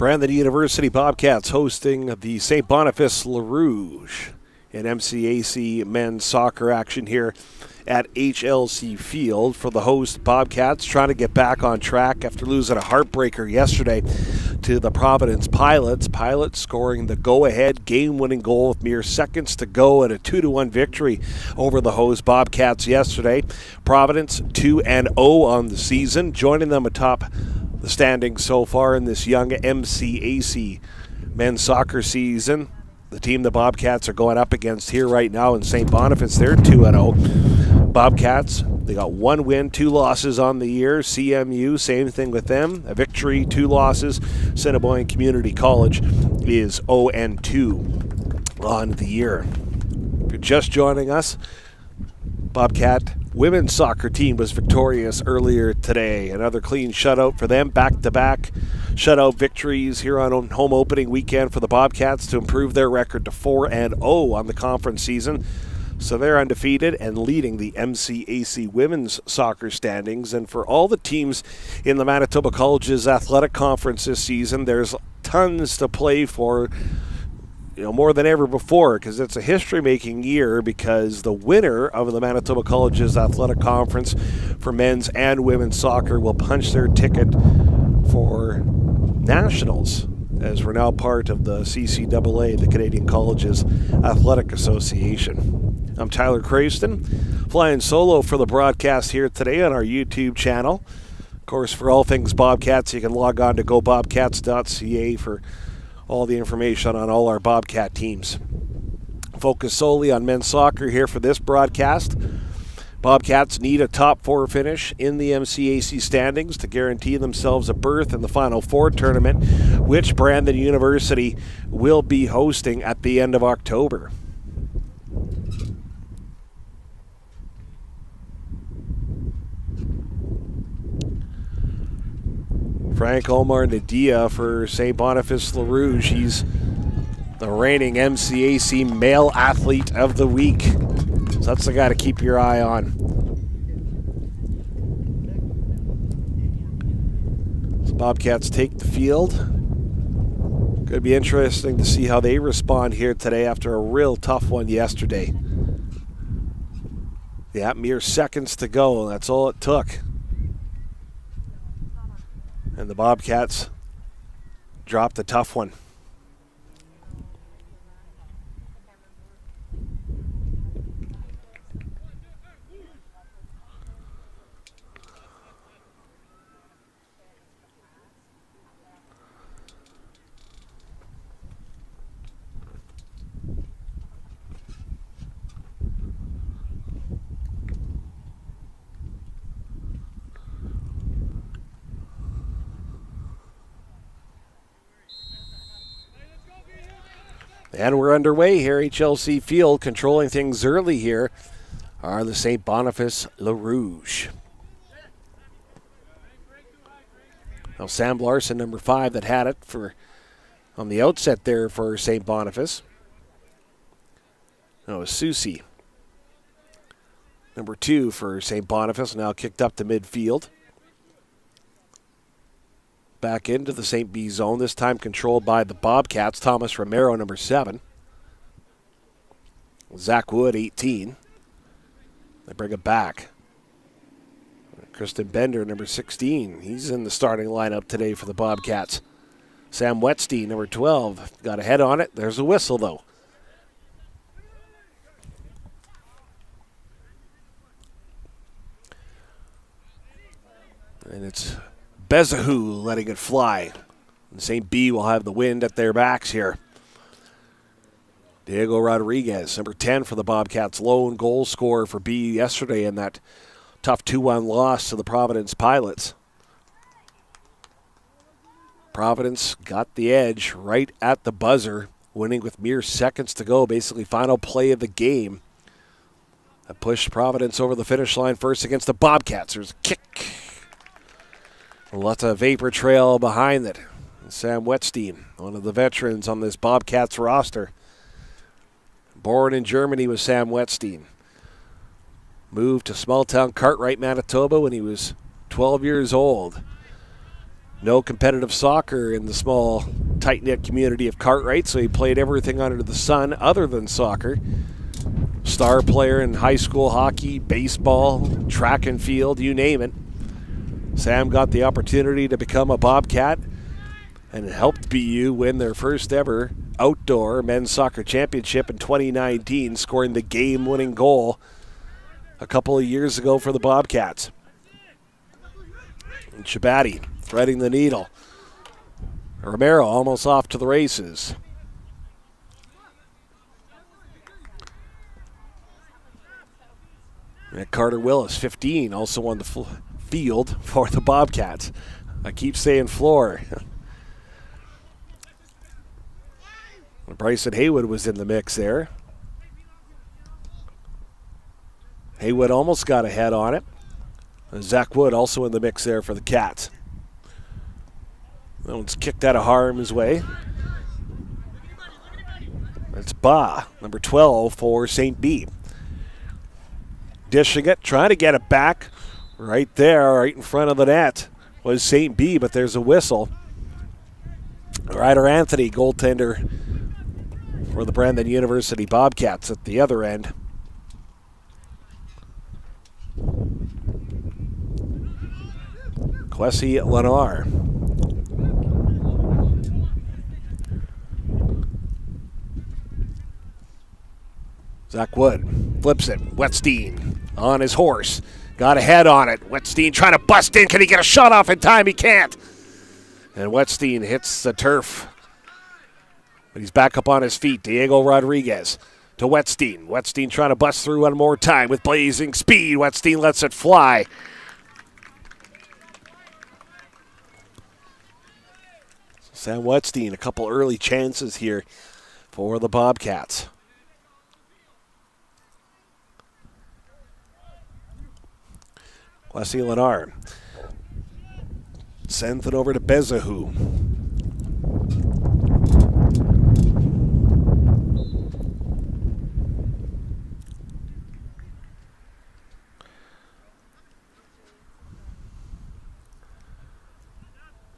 Brandon University Bobcats hosting the St. Boniface Le Rouge in MCAC men's soccer action here at HLC Field. For the host Bobcats, trying to get back on track after losing a heartbreaker yesterday to the Providence Pilots. Pilots scoring the go-ahead game-winning goal with mere seconds to go at a 2-1 victory over the host Bobcats yesterday. Providence 2-0 on the season, joining them atop the standings so far in this young MCAC men's soccer season. The team the Bobcats are going up against here right now in St. Boniface, they're 2-0. Bobcats, they got 1 win, 2 losses on the year. CMU, same thing with them. A victory, 2 losses. Assiniboine Community College is 0-2 on the year. If you're just joining us, Bobcat women's soccer team was victorious earlier today. Another clean shutout for them, back-to-back shutout victories here on home opening weekend for the Bobcats to improve their record to 4-0 on the conference season. So they're undefeated and leading the MCAC women's soccer standings. And for all the teams in the Manitoba Colleges Athletic Conference this season, there's tons to play for, more than ever before, because it's a history-making year, because the winner of the Manitoba Colleges Athletic Conference for men's and women's soccer will punch their ticket for nationals, as we're now part of the CCAA, the Canadian Colleges Athletic Association. I'm Tyler Crayston, flying solo for the broadcast here today on our YouTube channel. Of course, for all things Bobcats, you can log on to gobobcats.ca for all the information on all our Bobcat teams. Focus solely on men's soccer here for this broadcast. Bobcats need a top 4 finish in the MCAC standings to guarantee themselves a berth in the Final Four tournament, which Brandon University will be hosting at the end of October. Frank Omar Nadia for St. Boniface Le Rouge. He's the reigning MCAC Male Athlete of the Week. So that's the guy to keep your eye on. So Bobcats take the field. Going to be interesting to see how they respond here today after a real tough one yesterday. Yeah, mere seconds to go. That's all it took. And the Bobcats dropped a tough one. And we're underway here, HLC Field. Controlling things early here are the St. Boniface Le Rouge. Now Sam Larson, number 5, that had it on the outset there for St. Boniface. No, it was Susie, number 2 for St. Boniface, now kicked up to midfield. Back into the St. B zone, this time controlled by the Bobcats. Thomas Romero, number 7. Zach Wood, 18. They bring it back. Kristen Bender, number 16. He's in the starting lineup today for the Bobcats. Sam Wetstein, number 12. Got a head on it. There's a whistle, though. And it's Bezahu letting it fly. And St. B will have the wind at their backs here. Diego Rodriguez, number 10 for the Bobcats, lone goal scorer for B yesterday in that tough 2-1 loss to the Providence Pilots. Providence got the edge right at the buzzer, winning with mere seconds to go, basically final play of the game. That pushed Providence over the finish line first against the Bobcats. There's a kick. Lots of vapor trail behind it. Sam Wetstein, one of the veterans on this Bobcats roster. Born in Germany was Sam Wetstein. Moved to small-town Cartwright, Manitoba when he was 12 years old. no competitive soccer in the small, tight-knit community of Cartwright, so he played everything under the sun other than soccer. Star player in high school hockey, baseball, track and field, you name it. Sam got the opportunity to become a Bobcat and helped BU win their first ever outdoor men's soccer championship in 2019, scoring the game-winning goal a couple of years ago for the Bobcats. And Shabatti threading the needle. Romero almost off to the races. And Carter Willis, 15, also on the field for the Bobcats. I keep saying floor. Bryson Haywood was in the mix there. Haywood almost got ahead on it. And Zach Wood also in the mix there for the Cats. That one's kicked out of harm's way. That's Ba, number 12 for St. B. Dishing it, trying to get it back. Right there, right in front of the net was St. B, but there's a whistle. Ryder Anthony, goaltender for the Brandon University Bobcats at the other end. Kwesi Lenar. Zach Wood flips it. Wetstein on his horse. Got a head on it. Wetstein trying to bust in. Can he get a shot off in time? He can't. And Wetstein hits the turf. But he's back up on his feet. Diego Rodriguez to Wetstein. Wetstein trying to bust through one more time with blazing speed. Wetstein lets it fly. Sam Wetstein, a couple early chances here for the Bobcats. Kwesi Lenar sends it over to Bezahu.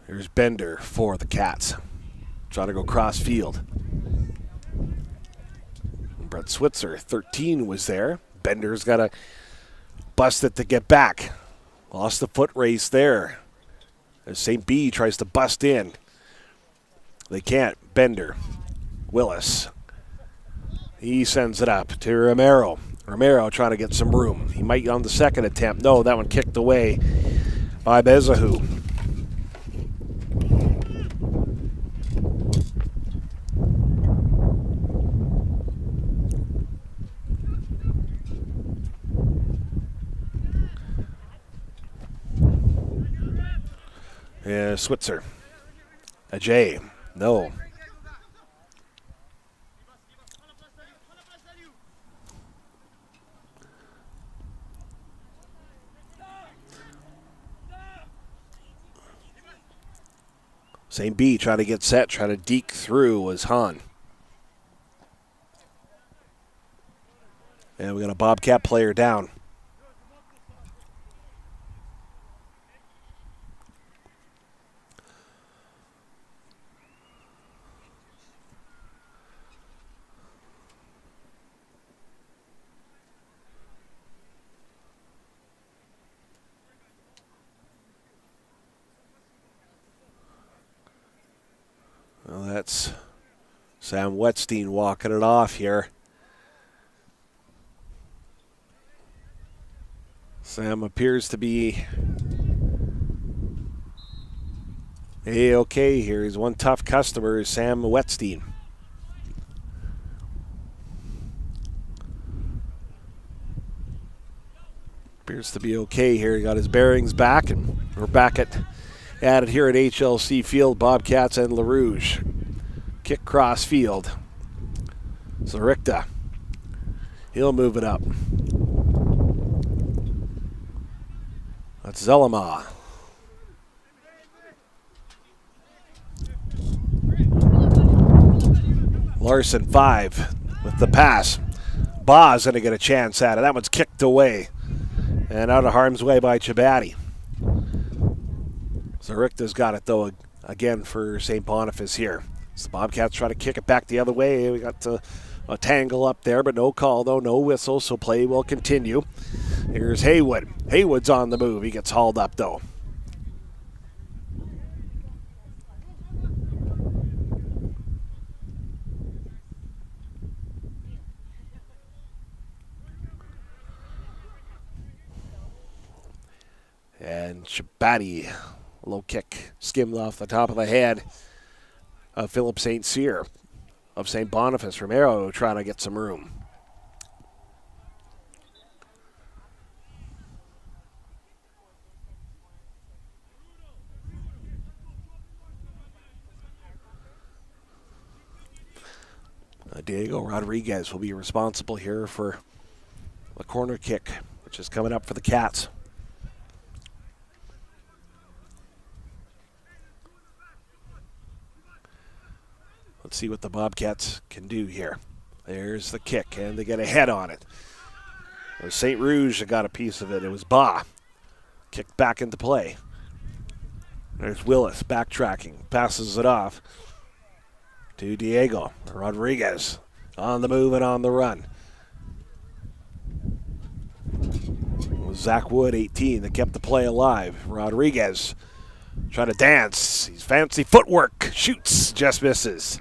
Here's Bender for the Cats. Trying to go cross field. Brett Switzer, 13, was there. Bender's got to bust it to get back. Lost the foot race there. As St. B tries to bust in. They can't. Bender. Willis. He sends it up to Romero. Romero trying to get some room. He might on the second attempt. No, that one kicked away by Bezahu. Switzer. Ajay. No. St. B trying to get set, trying to deke through was Hahn. And we got a Bobcat player down. Well, that's Sam Wetstein walking it off here. Sam appears to be A-okay here. He's one tough customer, Sam Wetstein. Appears to be okay here. He got his bearings back, and we're back at it here at HLC Field, Bobcats and LaRouge. Kick cross field. Zarikta. He'll move it up. That's Zelema. Larson, 5 with the pass. Ba's going to get a chance at it. That one's kicked away and out of harm's way by Chabatti. Zarikta's got it, though, again for St. Boniface here. So the Bobcats try to kick it back the other way. We got a tangle up there, but no call, though, no whistle, so play will continue. Here's Haywood. Haywood's on the move. He gets hauled up, though. And Shabatti, low kick, skimmed off the top of the head of Philip St. Cyr of St. Boniface. Romero trying to get some room. Diego Rodriguez will be responsible here for the corner kick, which is coming up for the Cats. Let's see what the Bobcats can do here. There's the kick, and they get a head on it. It was St. Rouge that got a piece of it. It was Ba. Kicked back into play. There's Willis backtracking, passes it off to Diego Rodriguez on the move and on the run. It was Zach Wood, 18, that kept the play alive. Rodriguez trying to dance. He's fancy footwork. Shoots, just misses.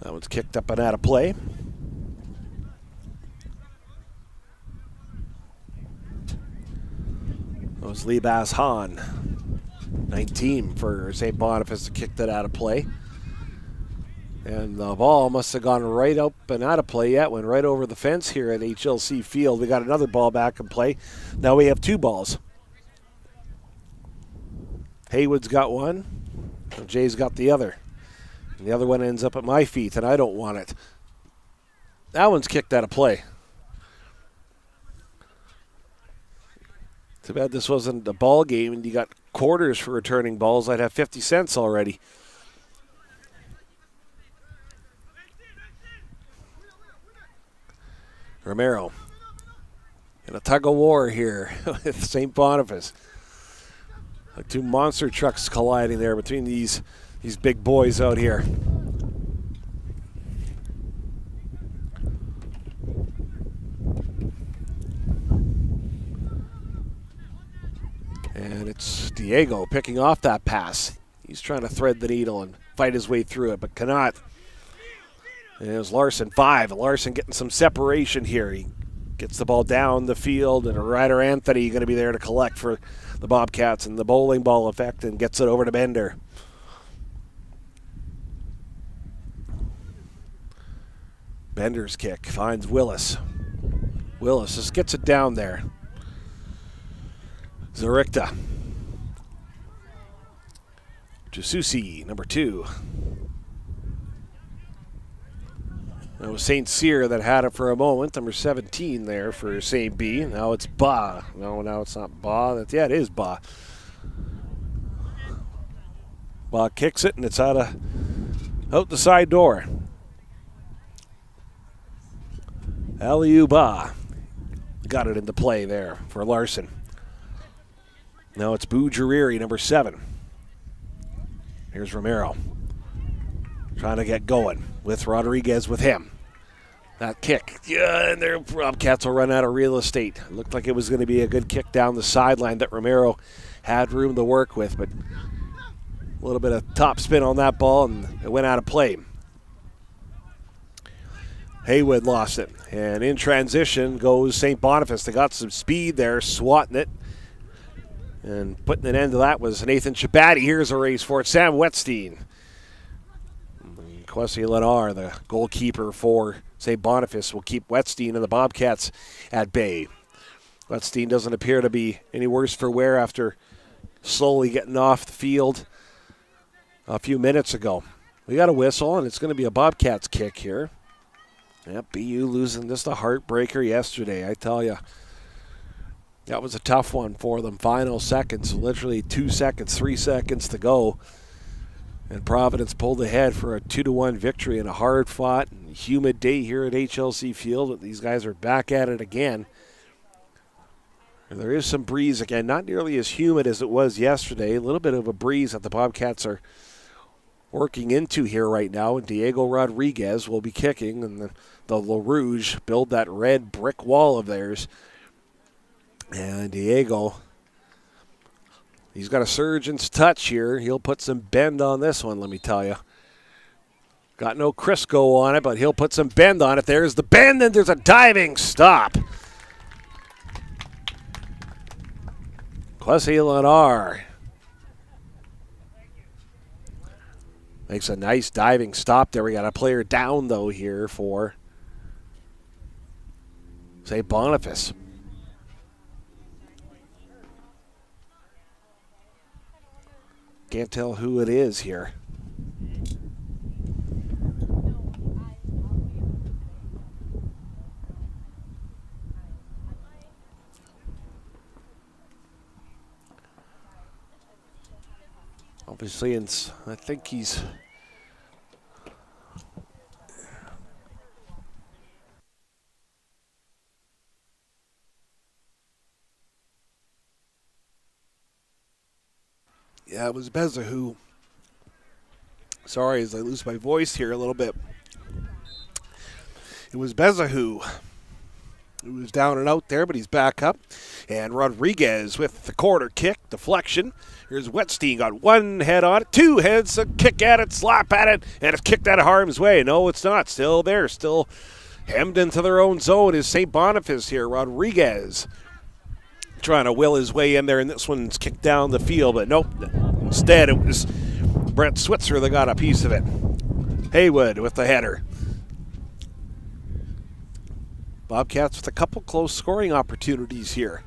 That one's kicked up and out of play. That was Libas Hahn, 19 for St. Boniface, to kick that out of play. And the ball must have gone right up and out of play yet, went right over the fence here at HLC Field. We got another ball back in play. Now we have two balls. Haywood's got one, and Jay's got the other. And the other one ends up at my feet, and I don't want it. That one's kicked out of play. Too bad this wasn't a ball game and you got quarters for returning balls. I'd have 50 cents already. Romero in a tug of war here with St. Boniface. Like two monster trucks colliding there between these big boys out here. And it's Diego picking off that pass. He's trying to thread the needle and fight his way through it, but cannot. And it was Larson 5. Larson getting some separation here. He gets the ball down the field, and Ryder Anthony going to be there to collect for the Bobcats and the bowling ball effect, and gets it over to Bender. Bender's kick finds Willis. Willis just gets it down there. Zarikta. Jasusi, number 2. That was St. Cyr that had it for a moment. Number 17 there for St. B. Now it's Ba. No, now it's not Ba. Yeah, it is Ba. Ba kicks it, and it's out the side door. Aliou Ba got it into play there for Larson. Now it's Bujiriri, number 7. Here's Romero trying to get going with Rodriguez with him. That kick, yeah, and their Bobcats will run out of real estate. It looked like it was going to be a good kick down the sideline that Romero had room to work with, but a little bit of top spin on that ball, and it went out of play. Haywood lost it, and in transition goes St. Boniface. They got some speed there, swatting it. And putting an end to that was Nathan Shabatti. Here's a race for it. Sam Wetstein. Kwesi Lenar, the goalkeeper for St. Boniface, will keep Wetstein and the Bobcats at bay. Wetstein doesn't appear to be any worse for wear after slowly getting off the field a few minutes ago. We got a whistle, and it's going to be a Bobcats kick here. Yep, BU losing just a heartbreaker yesterday, I tell you. That was a tough one for them. Final seconds, literally 2 seconds, 3 seconds to go. And Providence pulled ahead for a 2-1 victory in a hard-fought and humid day here at HLC Field. These guys are back at it again. And there is some breeze again, not nearly as humid as it was yesterday. A little bit of a breeze that the Bobcats are working into here right now. And Diego Rodriguez will be kicking, and the La Rouge build that red brick wall of theirs. And Diego, he's got a surgeon's touch here. He'll put some bend on this one, let me tell you. Got no Crisco on it, but he'll put some bend on it. There's the bend, and there's a diving stop. Kwesi Lenar makes a nice diving stop there. We got a player down, though, here for, say, Boniface. Can't tell who it is here. Obviously, I think he's... Yeah, it was Bezahu. Sorry, as I lose my voice here a little bit. It was Bezahu who was down and out there, but he's back up. And Rodriguez with the corner kick, deflection. Here's Wetstein, got one head on it, two heads, a kick at it, slap at it, and it's kicked out of harm's way. No, it's not. Still there, still hemmed into their own zone is St. Boniface here. Rodriguez trying to will his way in there, and this one's kicked down the field, but nope. Instead, it was Brett Switzer that got a piece of it. Haywood with the header. Bobcats with a couple close scoring opportunities here.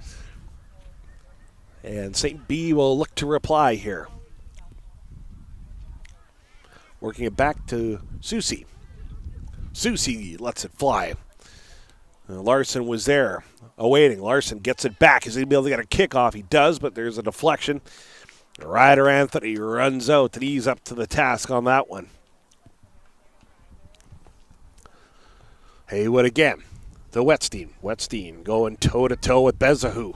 And St. B will look to reply here. Working it back to Susie. Susie lets it fly. Larson was there, awaiting. Larson gets it back. Is he going to be able to get a kickoff? He does, but there's a deflection. Ryder Anthony runs out, and he's up to the task on that one. Haywood again to Wetstein. Wetstein going toe-to-toe with Bezahu.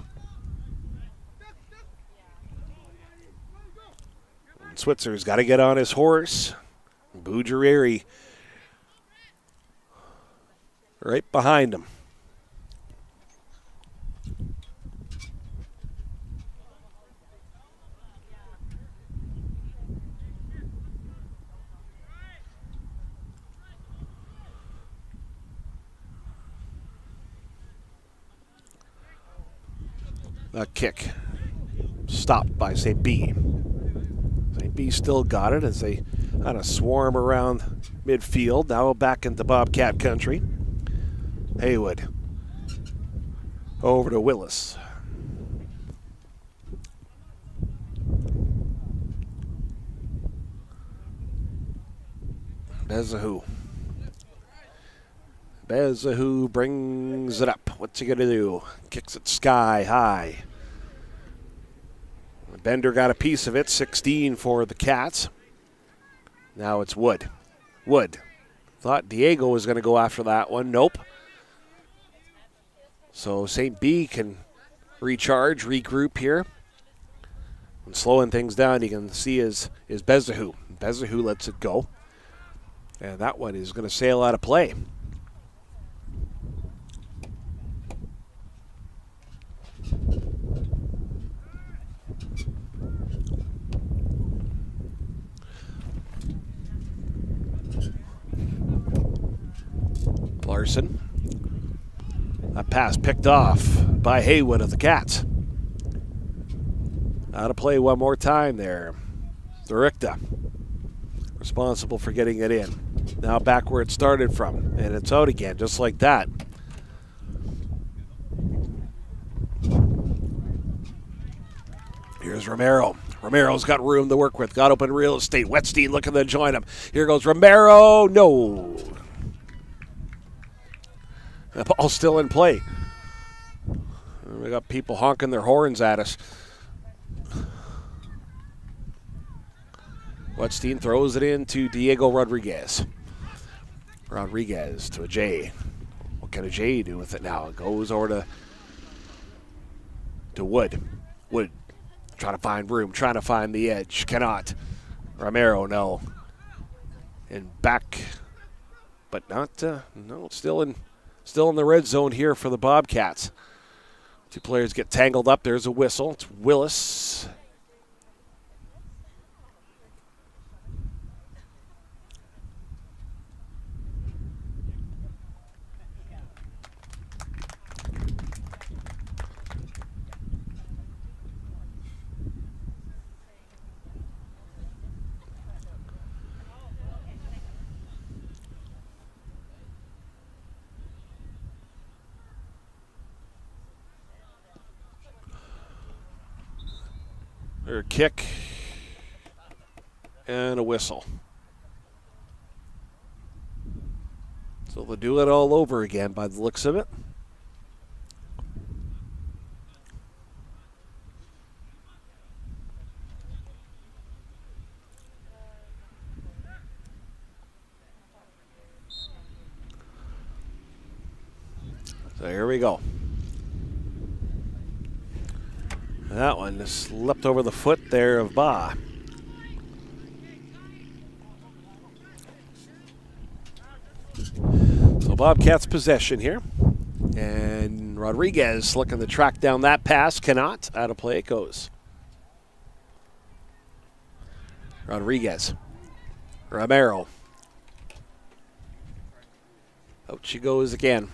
Switzer's got to get on his horse. Bujiriri right behind him. A kick stopped by St. B. St. B still got it as they kind of swarm around midfield. Now back into Bobcat country. Haywood over to Willis. Bezahu. Bezahu brings it up. What's he going to do? Kicks it sky high. Bender got a piece of it. 16 for the Cats. Now it's Wood. Wood. Thought Diego was going to go after that one. Nope. So St. B can recharge, regroup here. And slowing things down, you can see is Bezahu. Bezahu lets it go. And that one is going to sail out of play. Larson. That pass picked off by Haywood of the Cats. Out of play one more time there. Zurichta responsible for getting it in. Now back where it started from. And it's out again, just like that. Here's is Romero. Romero's got room to work with. Got open real estate. Wetstein looking to join him. Here goes Romero. No. The ball's still in play. We got people honking their horns at us. Wetstein throws it in to Diego Rodriguez. Rodriguez to a J. What can a J do with it now? It goes over to Wood. Wood trying to find room, trying to find the edge. Cannot. Romero, no. And back, but not, no, still in the red zone here for the Bobcats. Two players get tangled up. There's a whistle. It's Willis. Or a kick and a whistle. So they'll do it all over again by the looks of it. So here we go. That one just leapt over the foot there of Ba. So Bobcats possession here. And Rodriguez looking to track down that pass. Cannot. Out of play it goes. Rodriguez. Romero. Out she goes again.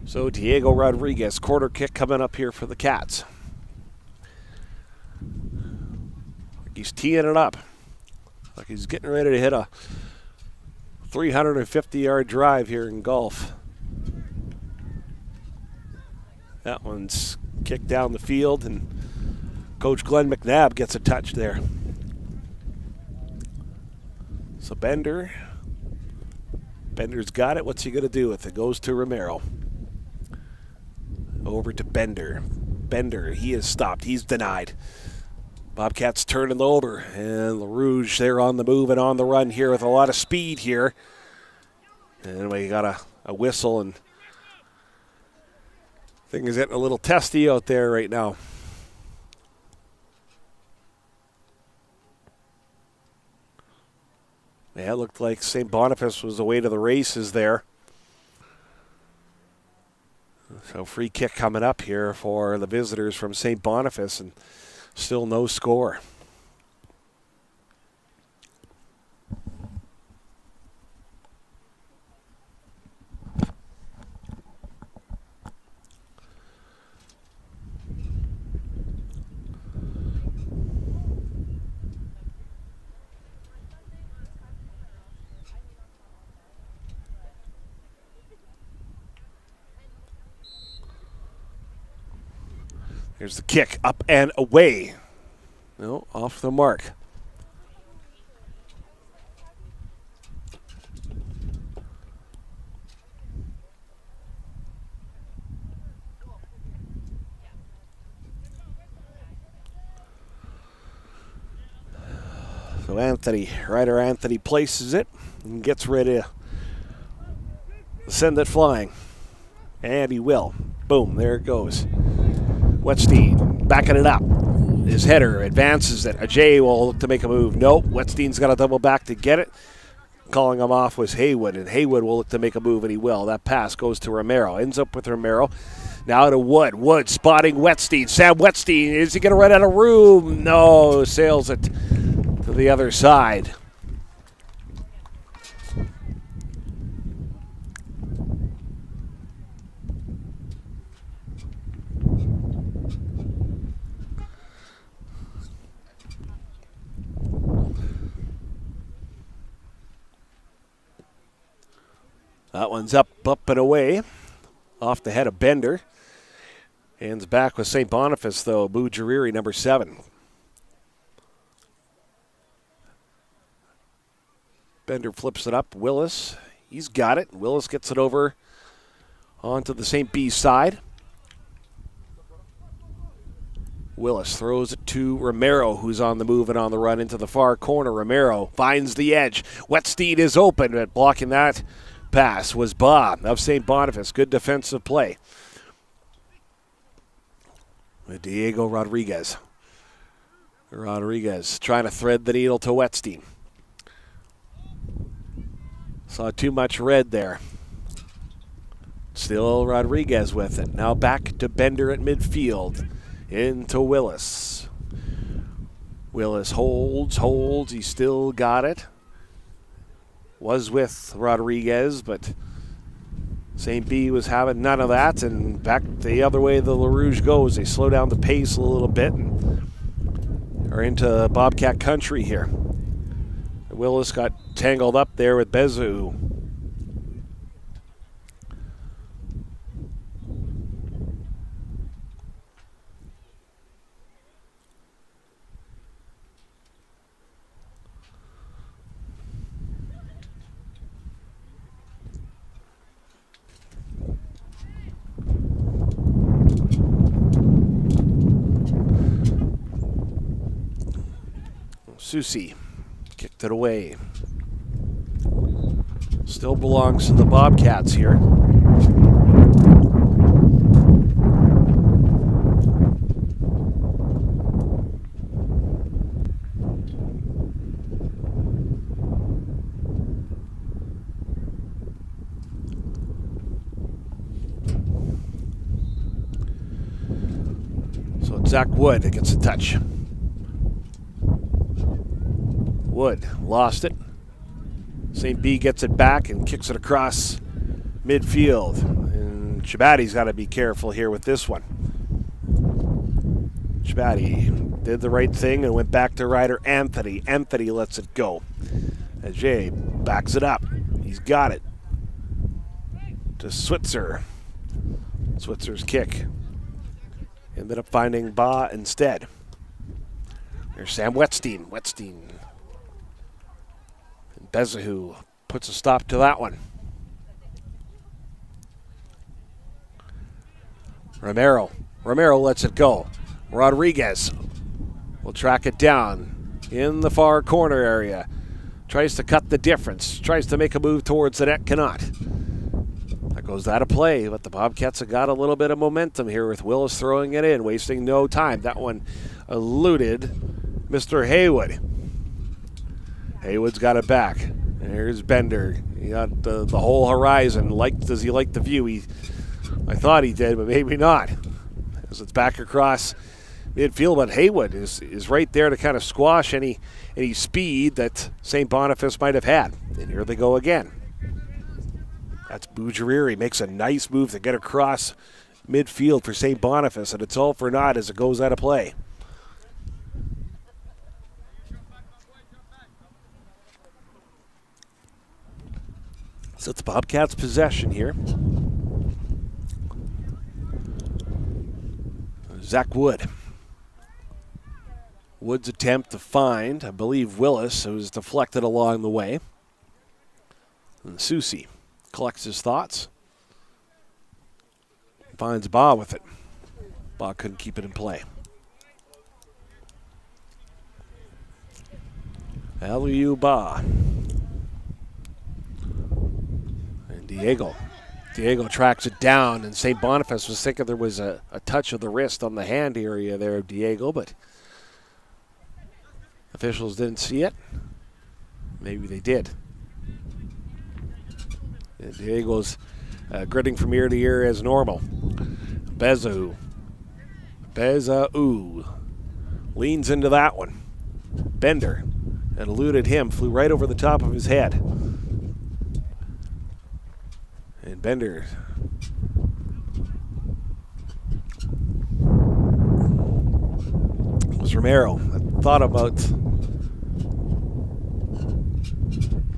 So Diego Rodriguez, quarter kick coming up here for the Cats. He's teeing it up. Like he's getting ready to hit a 350-yard drive here in golf. That one's kicked down the field, and Coach Glenn McNabb gets a touch there. So Bender's got it. What's he going to do with it? Goes to Romero. Over to Bender. Bender, he is stopped. He's denied. Bobcats turning the over, and LaRouge, they're on the move and on the run here with a lot of speed here. And we got a whistle, and things getting a little testy out there right now. Yeah, it looked like St. Boniface was away to the races there. So free kick coming up here for the visitors from St. Boniface, and still no score. Here's the kick, up and away. No, off the mark. So Ryder Anthony places it and gets ready to send it flying. And he will. Boom, there it goes. Wetstein backing it up. His header advances it. Ajay will look to make a move. Nope, Wetstein's got to double back to get it. Calling him off was Haywood, and Haywood will look to make a move, and he will. That pass goes to Romero. Ends up with Romero. Now to Wood. Wood spotting Wetstein. Sam Wetstein, is he going to run out of room? No, sails it to the other side. That one's up and away. Off the head of Bender. Hands back with St. Boniface, though. Bujiriri, number 7. Bender flips it up. Willis, he's got it. Willis gets it over onto the St. B side. Willis throws it to Romero, who's on the move and on the run into the far corner. Romero finds the edge. Wetstein is open, but blocking that pass was Bob of St. Boniface. Good defensive play. Diego Rodriguez. Rodriguez trying to thread the needle to Wetstein. Saw too much red there. Still Rodriguez with it. Now back to Bender at midfield. Into Willis. Willis holds. He still got it. Was with Rodriguez, but St. B was having none of that, and back the other way the LaRouge goes. They slow down the pace a little bit and are into Bobcat country here. Willis got tangled up there with Bezu. Susi kicked it away. Still belongs to the Bobcats here. So it's Zach Wood that gets a touch. Wood lost it. St. B gets it back and kicks it across midfield. And Shabbatti's got to be careful here with this one. Shabatti did the right thing and went back to rider Anthony. Anthony lets it go. Ajay backs it up. He's got it. To Switzer. Switzer's kick. Ended up finding Ba instead. There's Sam Wetstein. Bezahu puts a stop to that one. Romero lets it go. Rodriguez will track it down in the far corner area. Tries to cut the difference. Tries to make a move towards the net. Cannot. That goes out of play, but the Bobcats have got a little bit of momentum here with Willis throwing it in, wasting no time. That one eluded Mr. Haywood. Haywood's got it back. There's Bender. He got the whole horizon. Does he like the view? I thought he did, but maybe not. As it's back across midfield, but Haywood is right there to kind of squash any speed that St. Boniface might have had. And here they go again. That's Bujiriri. Makes a nice move to get across midfield for St. Boniface, and it's all for naught as it goes out of play. So it's Bobcats' possession here. Zach Wood. Wood's attempt to find, I believe, Willis, who was deflected along the way. And Susi collects his thoughts. Finds Ba with it. Ba couldn't keep it in play. Aliu Ba. Diego tracks it down, and St. Boniface was thinking there was a touch of the wrist on the hand area there of Diego, but officials didn't see it. Maybe they did. And Diego's gritting from ear to ear as normal. Bezu leans into that one. Bender, and eluded him, flew right over the top of his head. And Bender was Romero. I thought about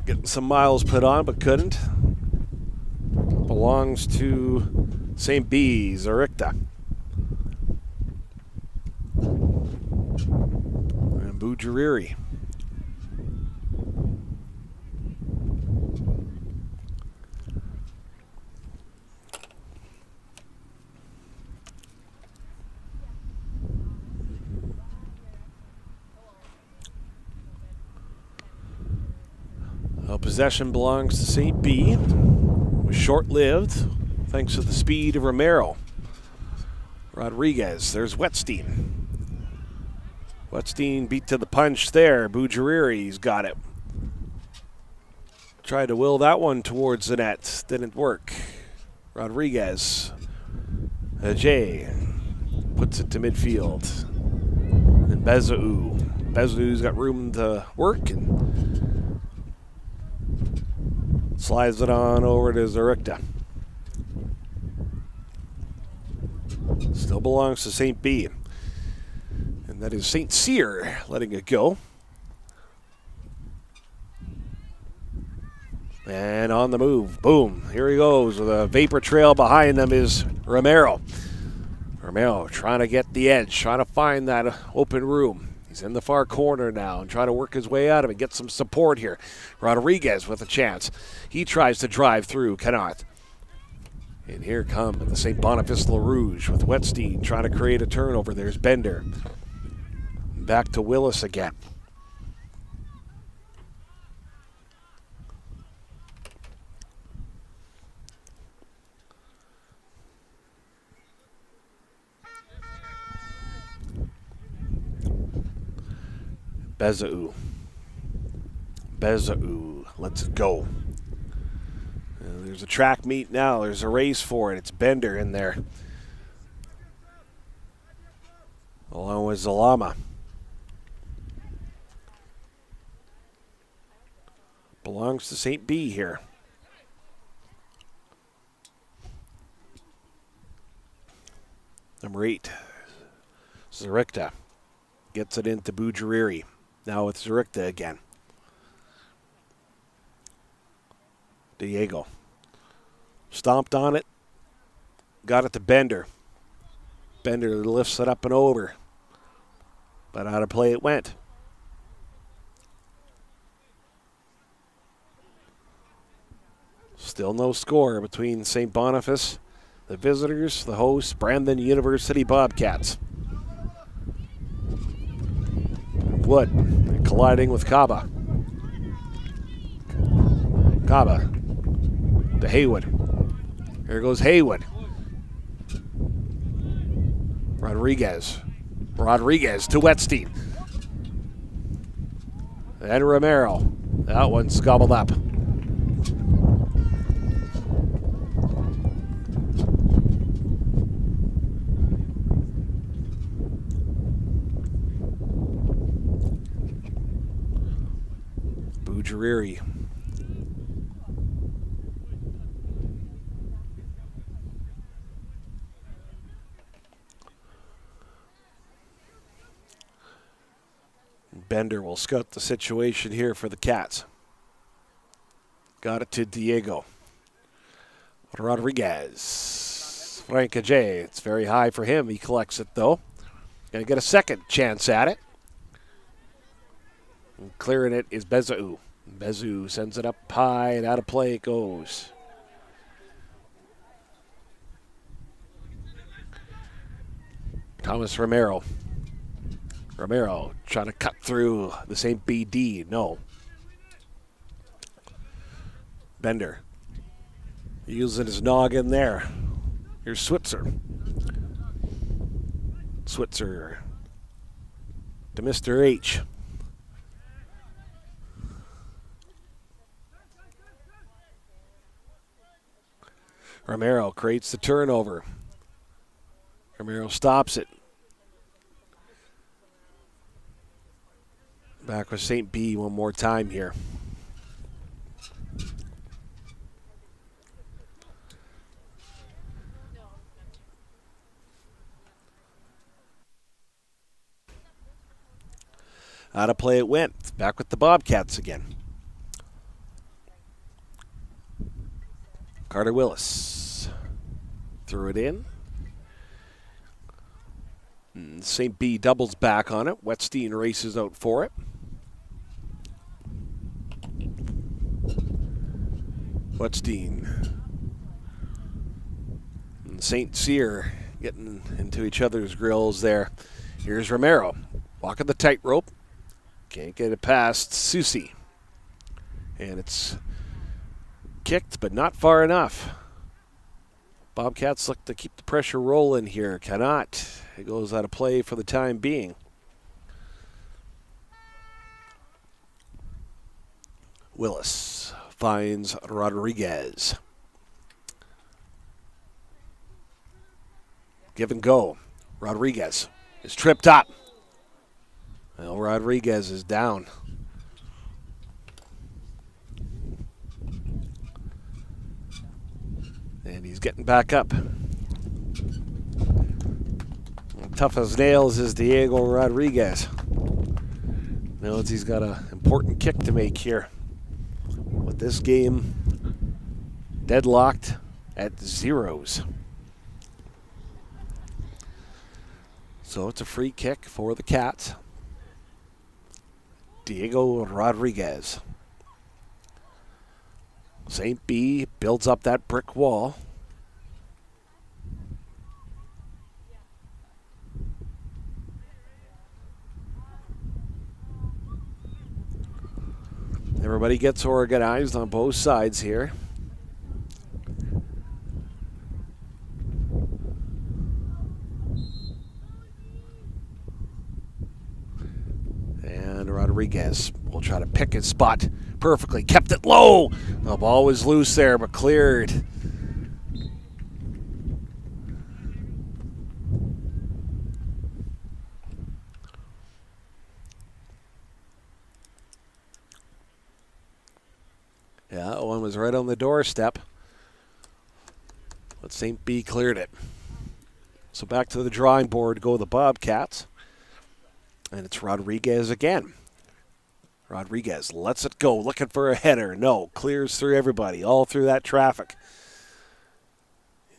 getting some miles put on, but couldn't. belongs to St. B, Zerikta. And Bujiriri. Possession belongs to St. B. It was short-lived thanks to the speed of Romero. Rodriguez, there's Wetstein. Wetstein beat to the punch there. Bujiriri's got it. Tried to will that one towards the net. Didn't work. Rodriguez. Ajay puts it to midfield. And Bezau. Bezau's got room to work and slides it on over to Zerikta. Still belongs to St. B. And that is St. Cyr letting it go. And on the move. Boom. Here he goes with a vapor trail behind him is Romero. Romero trying to get the edge, trying to find that open room. He's in the far corner now and trying to work his way out of it, get some support here. Rodriguez with a chance. He tries to drive through, cannot. And here come the St. Boniface Le Rouge with Wetstein trying to create a turnover. There's Bender. Back to Willis again. Bezau. Bezau. Let's go. There's a track meet now. There's a race for it. It's Bender in there. Along with Zalama. Belongs to St. B here. Number 8. Zerikta. Gets it into Bujiriri. Now it's Zerikta again. Diego. Stomped on it. Got it to Bender. Bender lifts it up and over. But out of play it went. Still no score between St. Boniface, the visitors, the hosts, Brandon University Bobcats. Wood colliding with Kaba. Kaba to Haywood. Here goes Haywood. Rodriguez. Rodriguez to Wetstein. And Romero. That one's gobbled up. Bujiriri. Bender will scout the situation here for the Cats. Got it to Diego. Rodriguez. Frank Ajay. It's very high for him. He collects it, though. Going to get a second chance at it. And clearing it is Bezau. Bezau sends it up high and out of play it goes. Thomas Romero. Romero trying to cut through the St. BD. No. Bender. Using his noggin there. Here's Switzer. Switzer to Mr. H. Romero creates the turnover. Romero stops it. Back with St. B one more time here. Out of play it went. Back with the Bobcats again. Carter Willis threw it in. And St. B doubles back on it. Wetstein races out for it. Wetstein and St. Cyr getting into each other's grills there. Here's Romero. Walking the tightrope. Can't get it past Susie. And it's kicked, but not far enough. Bobcats look to keep the pressure rolling here. Cannot. It goes out of play for the time being. Willis finds Rodriguez. Give and go. Rodriguez is tripped up. Well, Rodriguez is down. And he's getting back up. Tough as nails is Diego Rodriguez. Knows he's got an important kick to make here. With this game deadlocked at zeros. So it's a free kick for the Cats. Diego Rodriguez. St. B builds up that brick wall. Everybody gets organized on both sides here. And Rodriguez will try to pick his spot perfectly. Kept it low. The ball was loose there, but cleared. Yeah, that one was right on the doorstep. But St. B cleared it. So back to the drawing board go the Bobcats. And it's Rodriguez again. Rodriguez lets it go, looking for a header. No, clears through everybody, all through that traffic.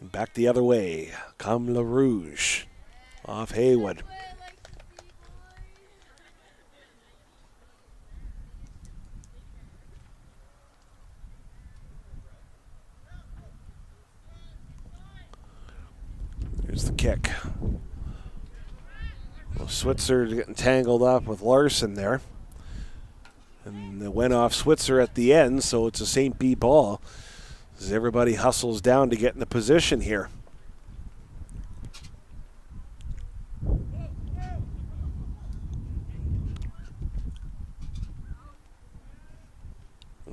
And back the other way. Come Le Rouge. Off Haywood. Here's the kick. Well, Switzer getting tangled up with Larson there. And it went off Switzer at the end, so it's a St. B ball as everybody hustles down to get in the position here.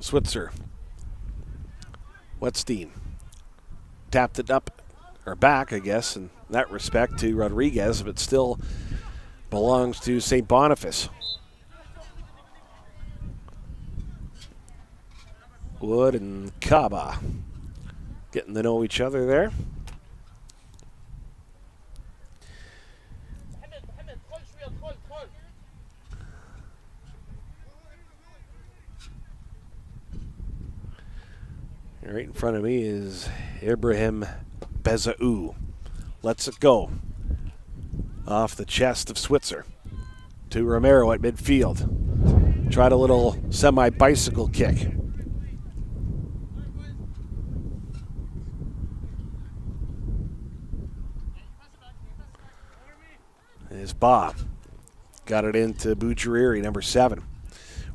Switzer. Wetstein tapped it up, or back, I guess, in that respect to Rodriguez, but still belongs to St. Boniface. Wood and Kaba getting to know each other there. Right in front of me is Ibrahim Bezaou. Lets it go. Off the chest of Switzer. To Romero at midfield. Tried a little semi-bicycle kick. Is Bob. Got it into Bujiriri, number 7.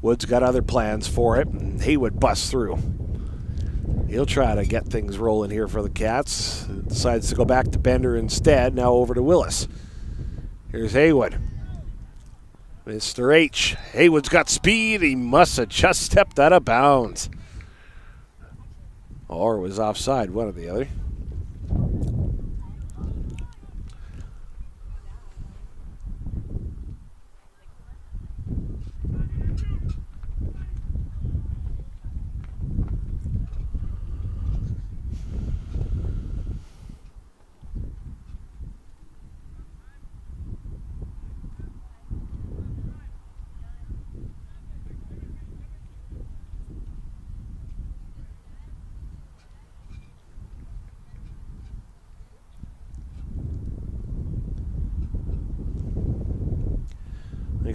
Wood's got other plans for it, and Haywood busts through. He'll try to get things rolling here for the Cats. Decides to go back to Bender instead. Now over to Willis. Here's Haywood. Mr. H. Haywood's got speed. He must have just stepped out of bounds. Or was offside, one or the other.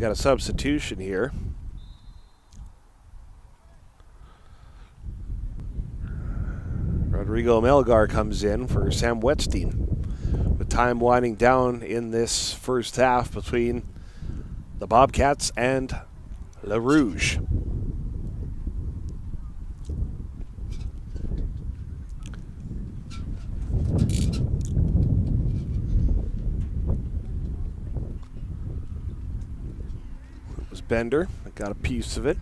got a substitution here. Rodrigo Melgar comes in for Sam Wetstein. With time winding down in this first half between the Bobcats and Le Rouge. It was Bender that got a piece of it.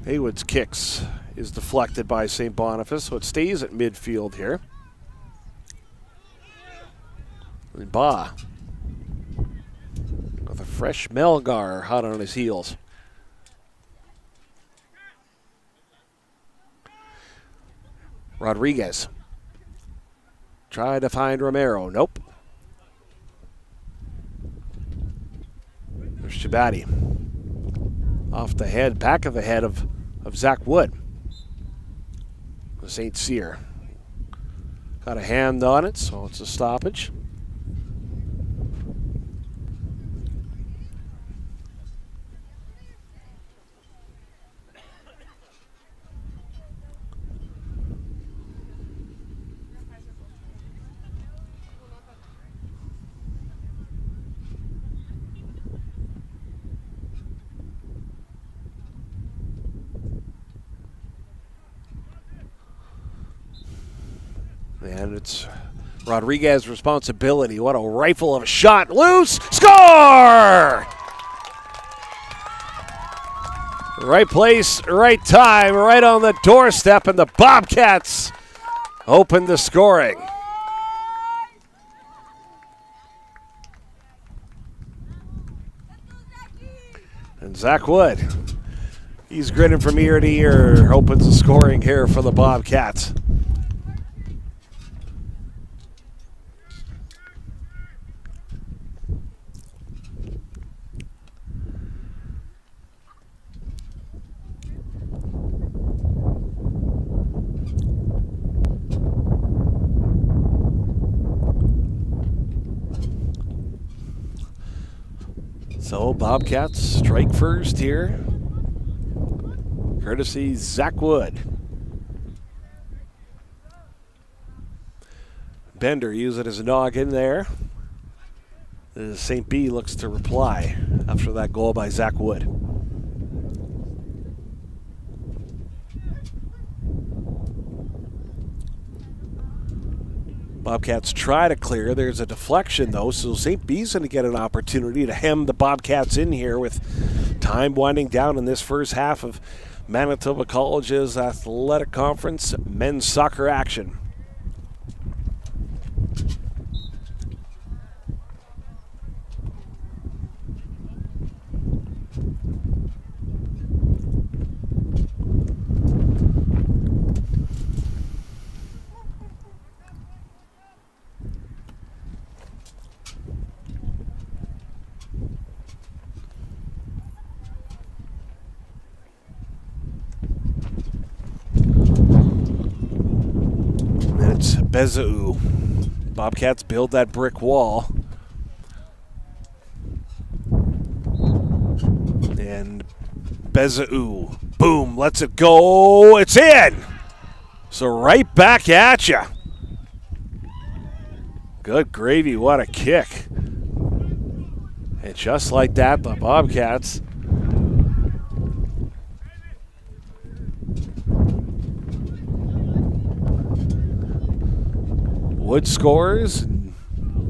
Haywood's kicks is deflected by St. Boniface, so it stays at midfield here. And Ba with a fresh Melgar hot on his heels. Rodriguez tried to find Romero. Nope. There's Shabatti. Off the head, back of the head of Zach Wood. The St. Cyr. Got a hand on it, so it's a stoppage. And it's Rodriguez's responsibility. What a rifle of a shot. Loose. Score! Right place, right time, right on the doorstep, and the Bobcats open the scoring. And Zach Wood, he's grinning from ear to ear, opens the scoring here for the Bobcats. So Bobcats strike first here, courtesy Zach Wood. Bender used it as a noggin there. St. B looks to reply after that goal by Zach Wood. Bobcats try to clear. There's a deflection, though, so St. B's going to get an opportunity to hem the Bobcats in here with time winding down in this first half of Manitoba College's Athletic Conference men's soccer action. Bezau. Bobcats build that brick wall. And Bezau, boom, lets it go. It's in. So right back at you. Good gravy, what a kick. And just like that, the Bobcats Wood scores, and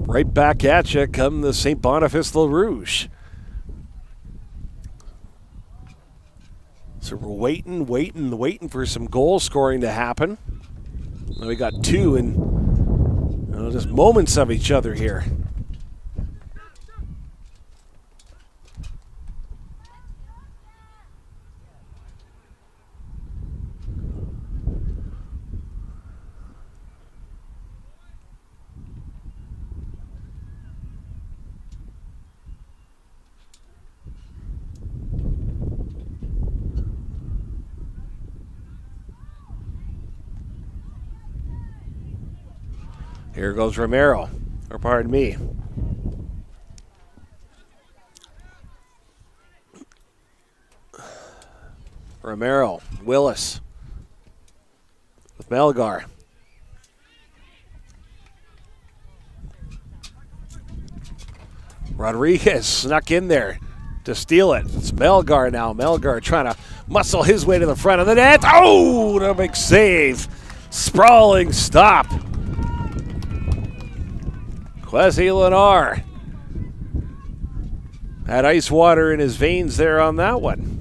right back at you come the St. Boniface Le Rouge. So we're waiting for some goal scoring to happen. Now we got two in just moments of each other here. Here goes Romero, or pardon me. Romero, Willis with Melgar. Rodriguez snuck in there to steal it. It's Melgar now. Melgar trying to muscle his way to the front of the net. Oh, a big save. Sprawling stop. Kwesi Lenar had ice water in his veins there on that one.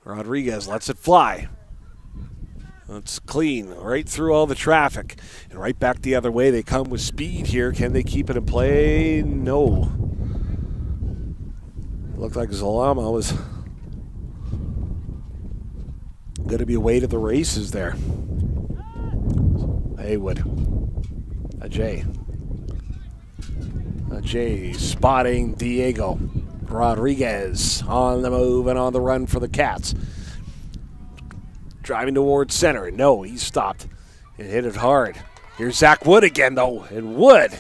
Rodriguez lets it fly. It's clean, right through all the traffic. And right back the other way. They come with speed here. Can they keep it in play? No. Looked like Zalama was going to be away to the races there. Haywood. Ajay spotting Diego. Rodriguez on the move and on the run for the Cats. Driving towards center. No, he stopped and hit it hard. Here's Zach Wood again, though, and Wood.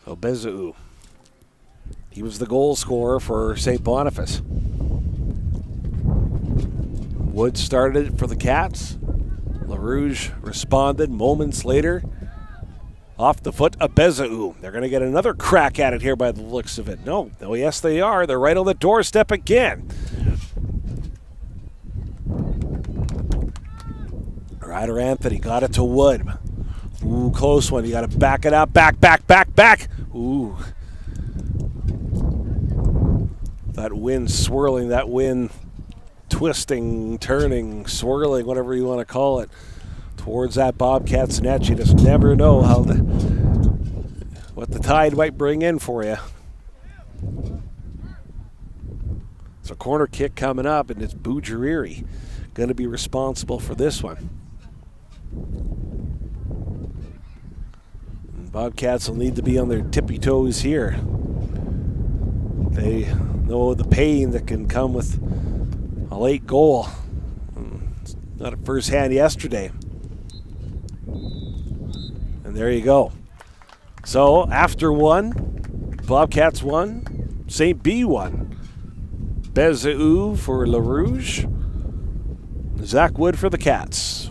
So Bezau, he was the goal scorer for St. Boniface. Wood started it for the Cats. LaRouge responded moments later. Off the foot of Bezau. They're going to get another crack at it here by the looks of it. No, yes they are. They're right on the doorstep again. Ryder Anthony got it to Wood. Ooh, close one. You got to back it up. Back. Ooh. That wind swirling, that wind twisting, turning, swirling, whatever you want to call it, towards that Bobcats net. You just never know what the tide might bring in for you. It's a corner kick coming up, and it's Bujiriri going to be responsible for this one. Bobcats will need to be on their tippy toes here. They know the pain that can come with a late goal. It's not at first hand yesterday. And there you go. So after one, Bobcats won, St. B won. Bezau for LaRouge, Zach Wood for the Cats.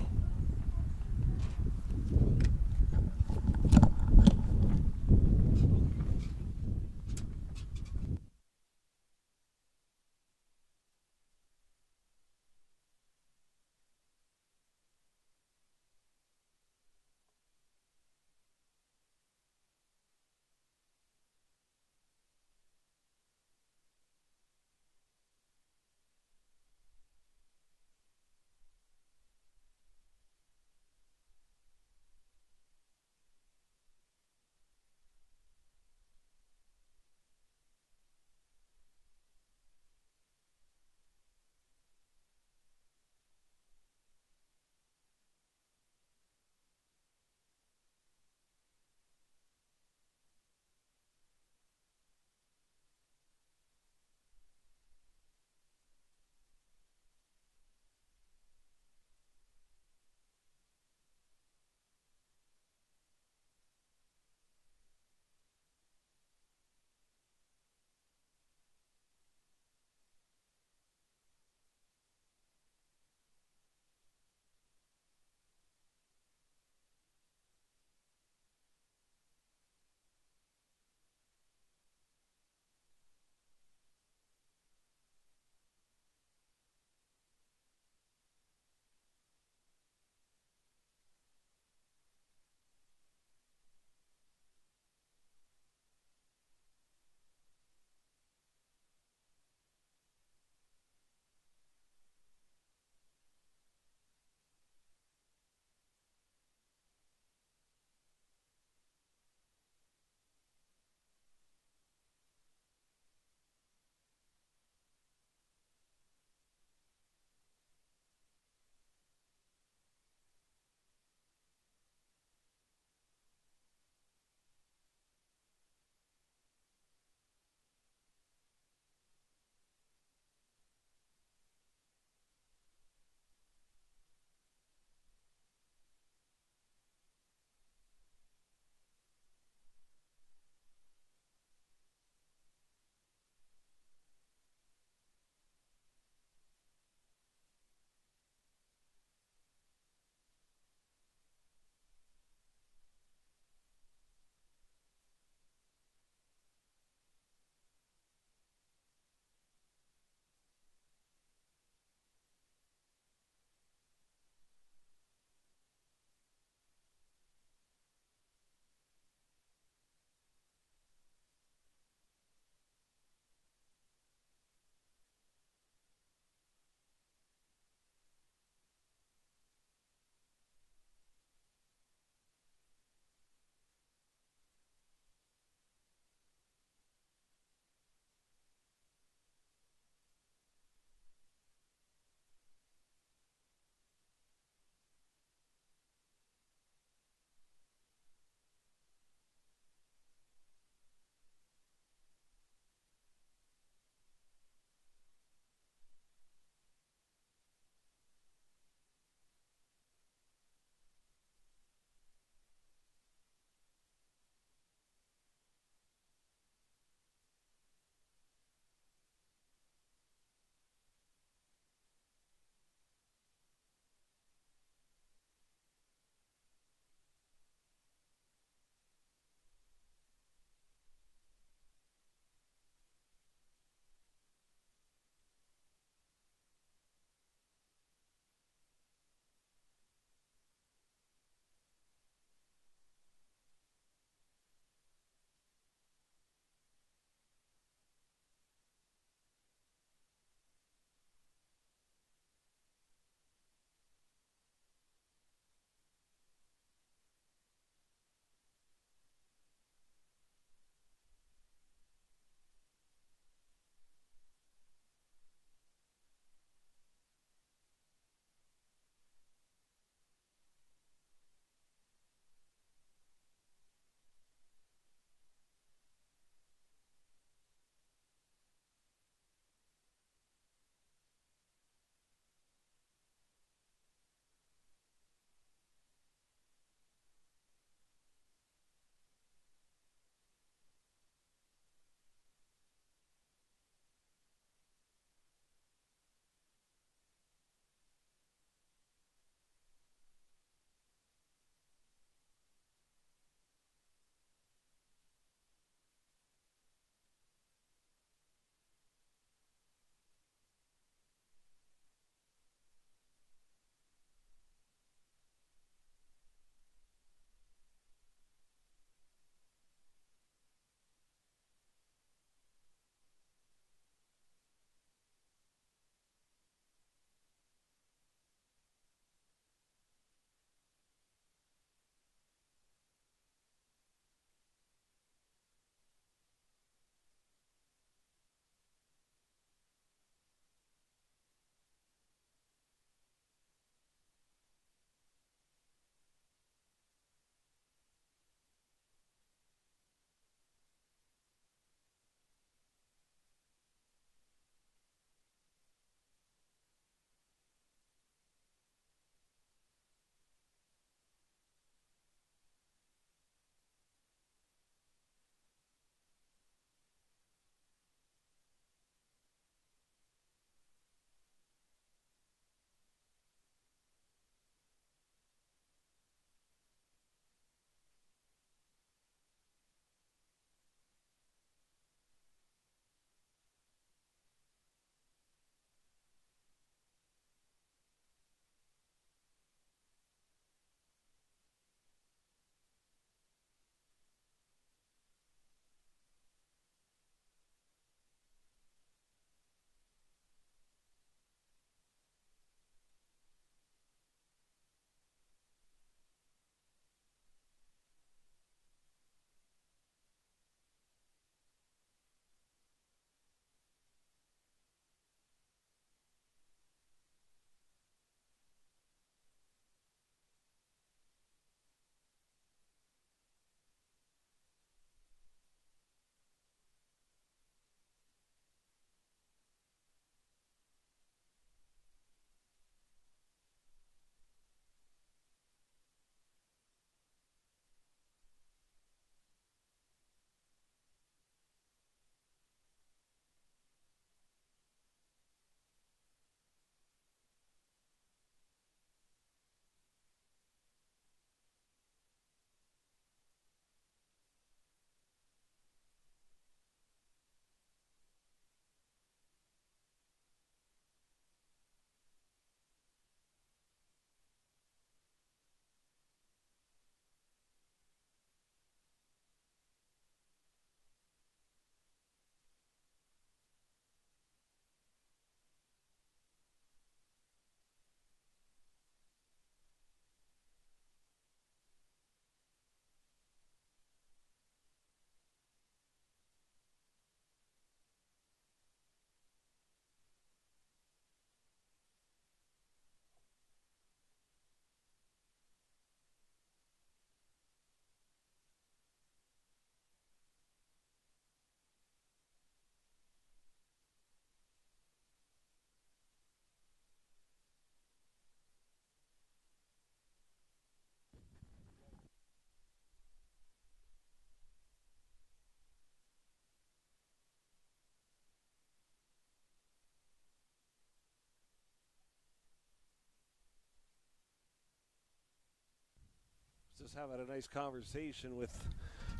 just having a nice conversation with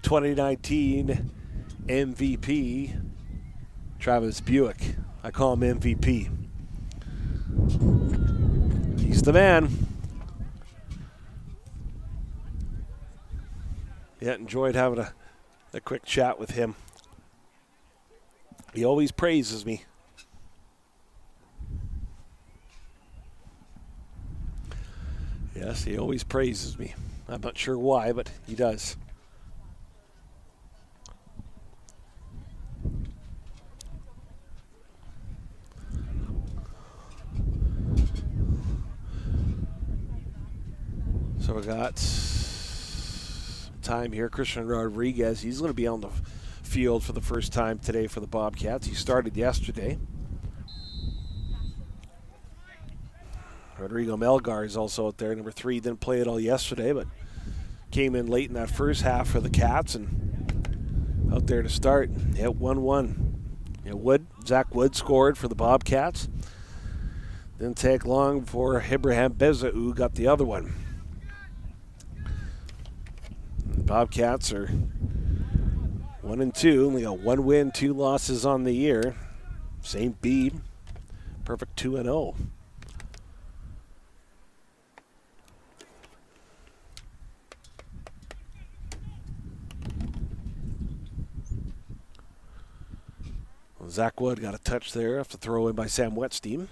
2019 MVP Travis Buick. I call him MVP. He's the man. Yeah, enjoyed having a quick chat with him. He always praises me. Yes, he always praises me. I'm not sure why, but he does. So we got time here. Christian Rodriguez, he's going to be on the field for the first time today for the Bobcats. He started yesterday. Rodrigo Melgar is also out there. Number 3 didn't play at all yesterday, but came in late in that first half for the Cats and out there to start. Hit 1-1. Zach Wood scored for the Bobcats. Didn't take long before Ibrahim Bezau got the other one. The Bobcats are 1-2. Only got 1 win, 2 losses on the year. St. Bede, perfect 2-0. Zach Wood got a touch there after throw in by Sam Wetstein.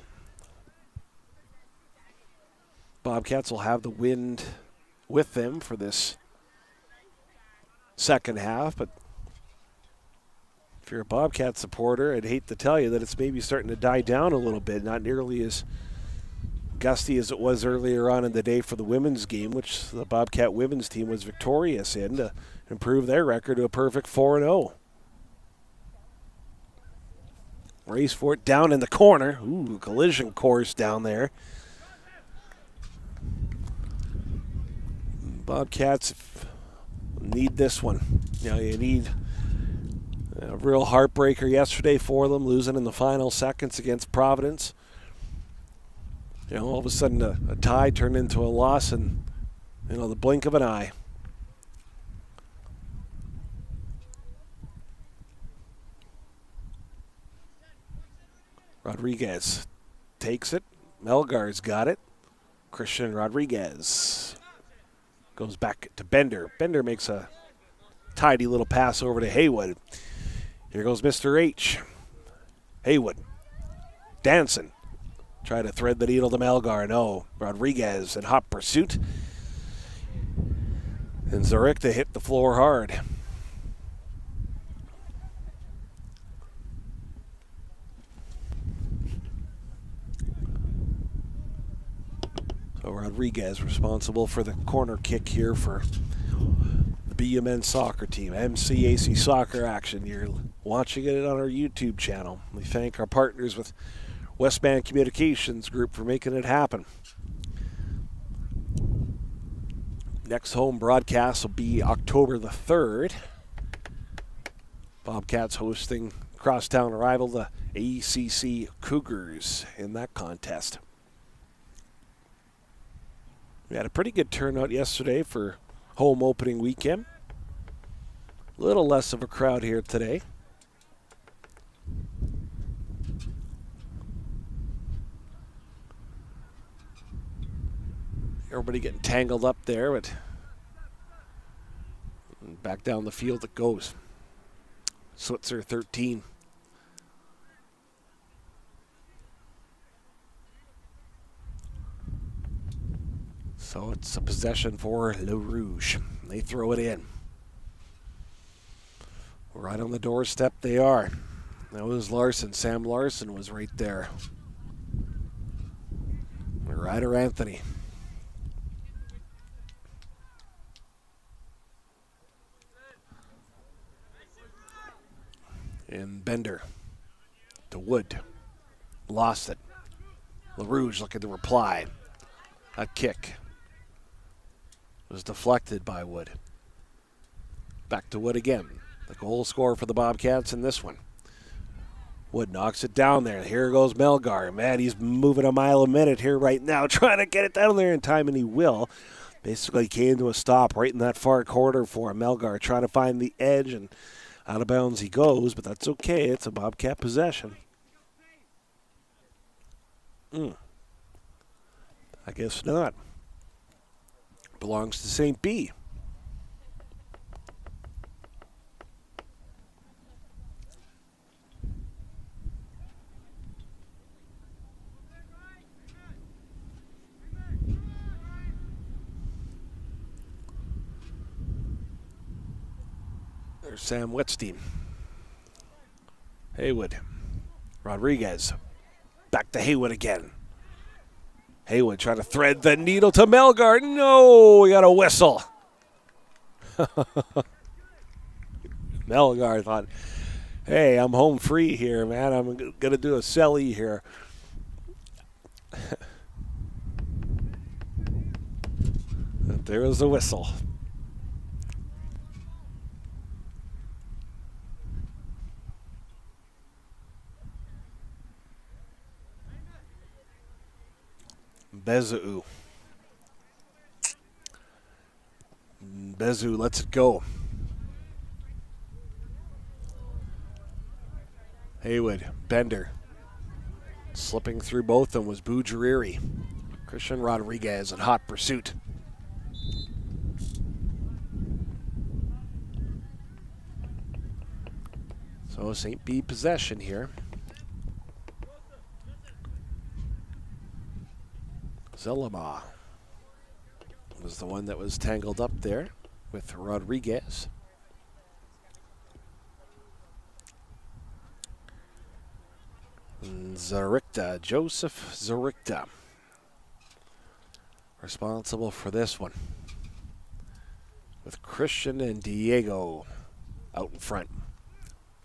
Bobcats will have the wind with them for this second half, but if you're a Bobcat supporter, I'd hate to tell you that it's maybe starting to die down a little bit, not nearly as gusty as it was earlier on in the day for the women's game, which the Bobcat women's team was victorious in to improve their record to a perfect 4-0. Race for it down in the corner. Ooh, collision course down there. Bobcats need this one. You need a real heartbreaker yesterday for them, losing in the final seconds against Providence. All of a sudden a tie turned into a loss in, the blink of an eye. Rodriguez takes it. Melgar's got it. Christian Rodriguez goes back to Bender. Bender makes a tidy little pass over to Haywood. Here goes Mr. H. Haywood. Dancing. Try to thread the needle to Melgar. No. Rodriguez in hot pursuit. And Zarikta hit the floor hard. So Rodriguez responsible for the corner kick here for the BU men's soccer team. MCAC soccer action. You're watching it on our YouTube channel. We thank our partners with Westman Communications Group for making it happen. Next home broadcast will be October the 3rd. Bobcats hosting crosstown rival, the ACC Cougars, in that contest. We had a pretty good turnout yesterday for home opening weekend. A little less of a crowd here today. Everybody getting tangled up there, but back down the field it goes. Switzer 13. So it's a possession for Le Rouge. They throw it in. Right on the doorstep they are. That was Larson. Sam Larson was right there. Ryder Anthony. And Bender to Wood. Lost it. LaRouge looking to reply. A kick was deflected by Wood. Back to Wood again. The goal scorer for the Bobcats in this one. Wood knocks it down there. Here goes Melgar. Man, he's moving a mile a minute here right now, trying to get it down there in time, and he will. basically came to a stop right in that far corner for Melgar, trying to find the edge, and out of bounds he goes, but that's okay. It's a Bobcat possession. I guess not. Belongs to St. B. There's Sam Wetstein. Haywood. Rodriguez. Back to Haywood again. Haywood trying to thread the needle to Melgar. No, we got a whistle. Melgar thought, hey, I'm home free here, man. I'm going to do a celly here. There was the whistle. Bezu. Bezu lets it go. Haywood, Bender. Slipping through both of them was Bujiriri. Christian Rodriguez in hot pursuit. So St. B possession here. Zelama was the one that was tangled up there with Rodriguez. Zarikta, Joseph Zarikta, responsible for this one, with Christian and Diego out in front.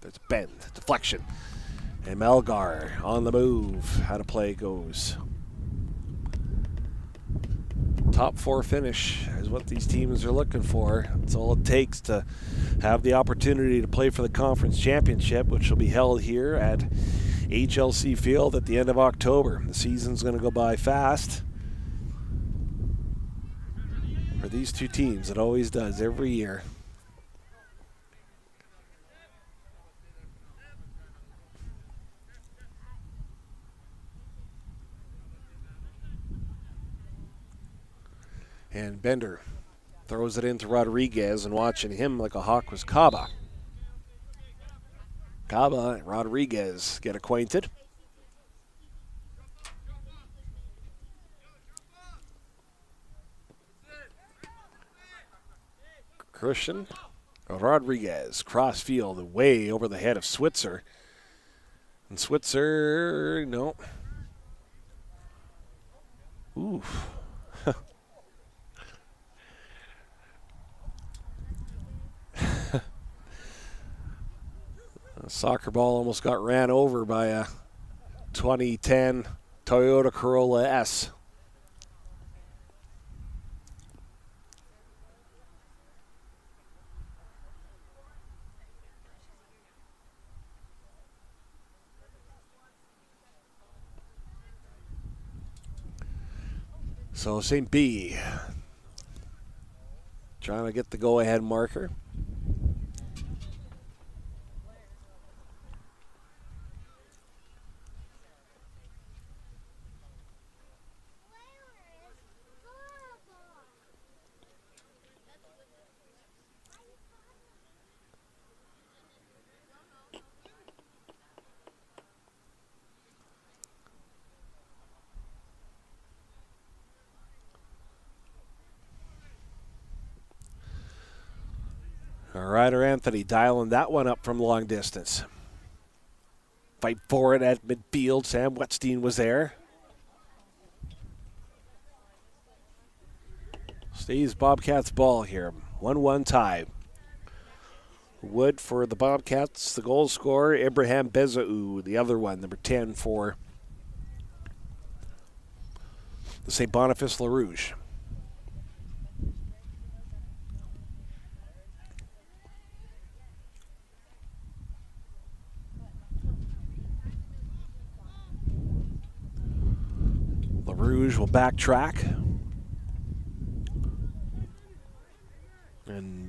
There's bend, deflection, and Melgar on the move. How the play goes. Top four finish is what these teams are looking for. It's all it takes to have the opportunity to play for the conference championship, which will be held here at HLC Field at the end of October. The season's going to go by fast for these two teams. It always does every year. And Bender throws it into Rodriguez, and watching him like a hawk was Kaba. Kaba and Rodriguez get acquainted. Christian Rodriguez, cross field, way over the head of Switzer. And Switzer, no. Oof. A soccer ball almost got ran over by a 2010 Toyota Corolla S. So St. B trying to get the go-ahead marker. Ryder Anthony dialing that one up from long distance. Fight for it at midfield. Sam Wetstein was there. Stays Bobcats ball here. 1-1 tie. Wood for the Bobcats, the goal scorer. Ibrahim Bezau, the other one, number 10 for the St. Boniface LaRouge. LaRouge will backtrack.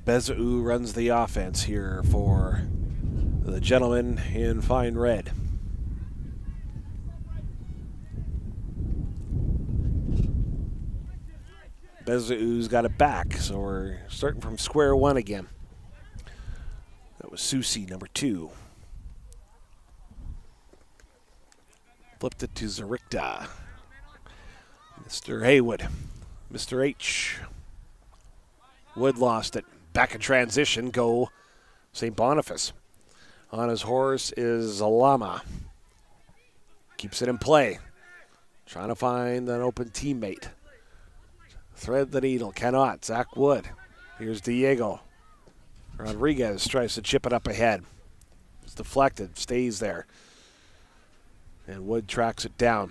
Bezau runs the offense here for the gentleman in fine red. Bezau's got it back, so we're starting from square one again. That was Susi, number 2. Flipped it to Zarikta. Mr. Haywood. Mr. H. Wood lost it. Back in transition, go St. Boniface. On his horse is Alama. Keeps it in play. Trying to find an open teammate. Thread the needle, cannot. Zach Wood. Here's Diego. Rodriguez tries to chip it up ahead. It's deflected, stays there. And Wood tracks it down.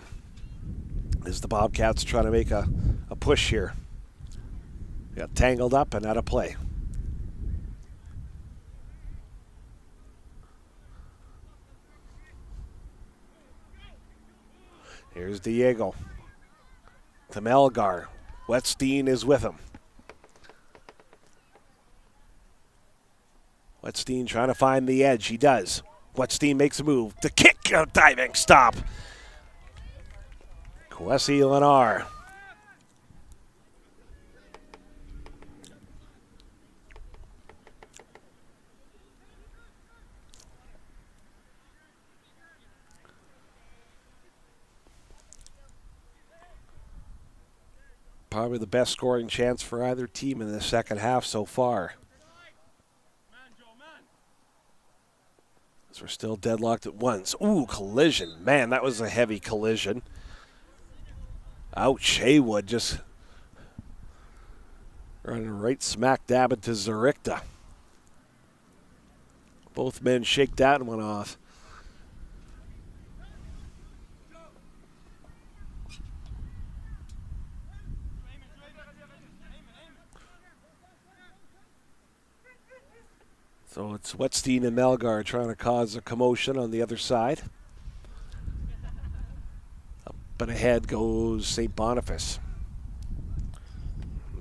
As the Bobcats trying to make a push here. Got tangled up and out of play. Here's Diego. To Melgar. Wetstein is with him. Wetstein trying to find the edge. He does. Wetstein makes a move. The kick, a diving stop. Kwesi Lenar. Probably the best scoring chance for either team in the second half so far. As we're still deadlocked at once. Ooh, collision. Man, that was a heavy collision. Ouch, Haywood just running right smack dab into Zarikta. Both men shake that one off. So it's Wetstein and Melgar trying to cause a commotion on the other side. Up and ahead goes St. Boniface.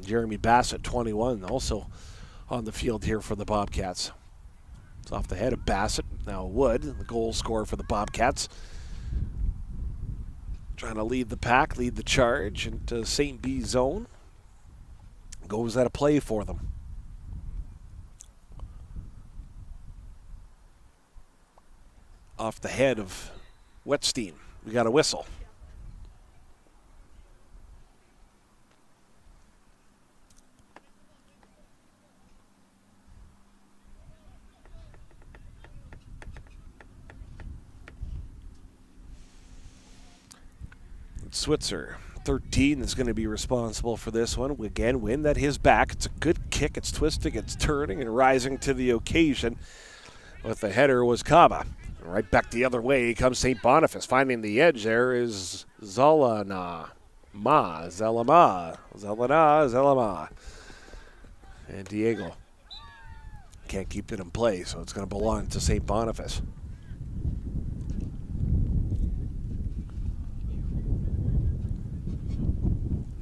Jeremy Bassett, 21, also on the field here for the Bobcats. It's off the head of Bassett. Now Wood, the goal scorer for the Bobcats. Trying to lead the pack, lead the charge into St. B zone. Goes out of play for them. Off the head of Wetstein. We got a whistle. Switzer, 13, is going to be responsible for this one. Again, wind at his back. It's a good kick. It's twisting, it's turning, and rising to the occasion. But the header was Kaba. Right back the other way comes St. Boniface. Finding the edge there is Zelama. And Diego can't keep it in play, so it's going to belong to St. Boniface.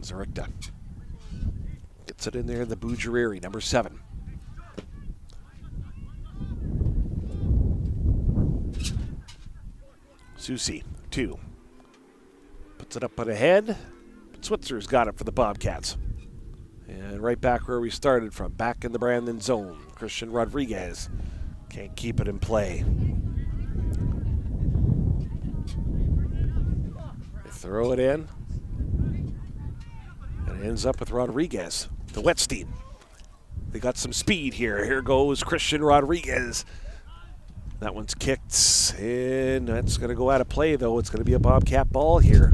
Zarikta gets it in there, the Bujiriri, number 7. Susi, 2. Puts it up and ahead. But Switzer's got it for the Bobcats. And right back where we started from, back in the Brandon zone. Christian Rodriguez can't keep it in play. They throw it in. And it ends up with Rodriguez to Wetstein. They got some speed here. Here goes Christian Rodriguez. That one's kicked, and that's going to go out of play, though. It's going to be a Bobcat ball here.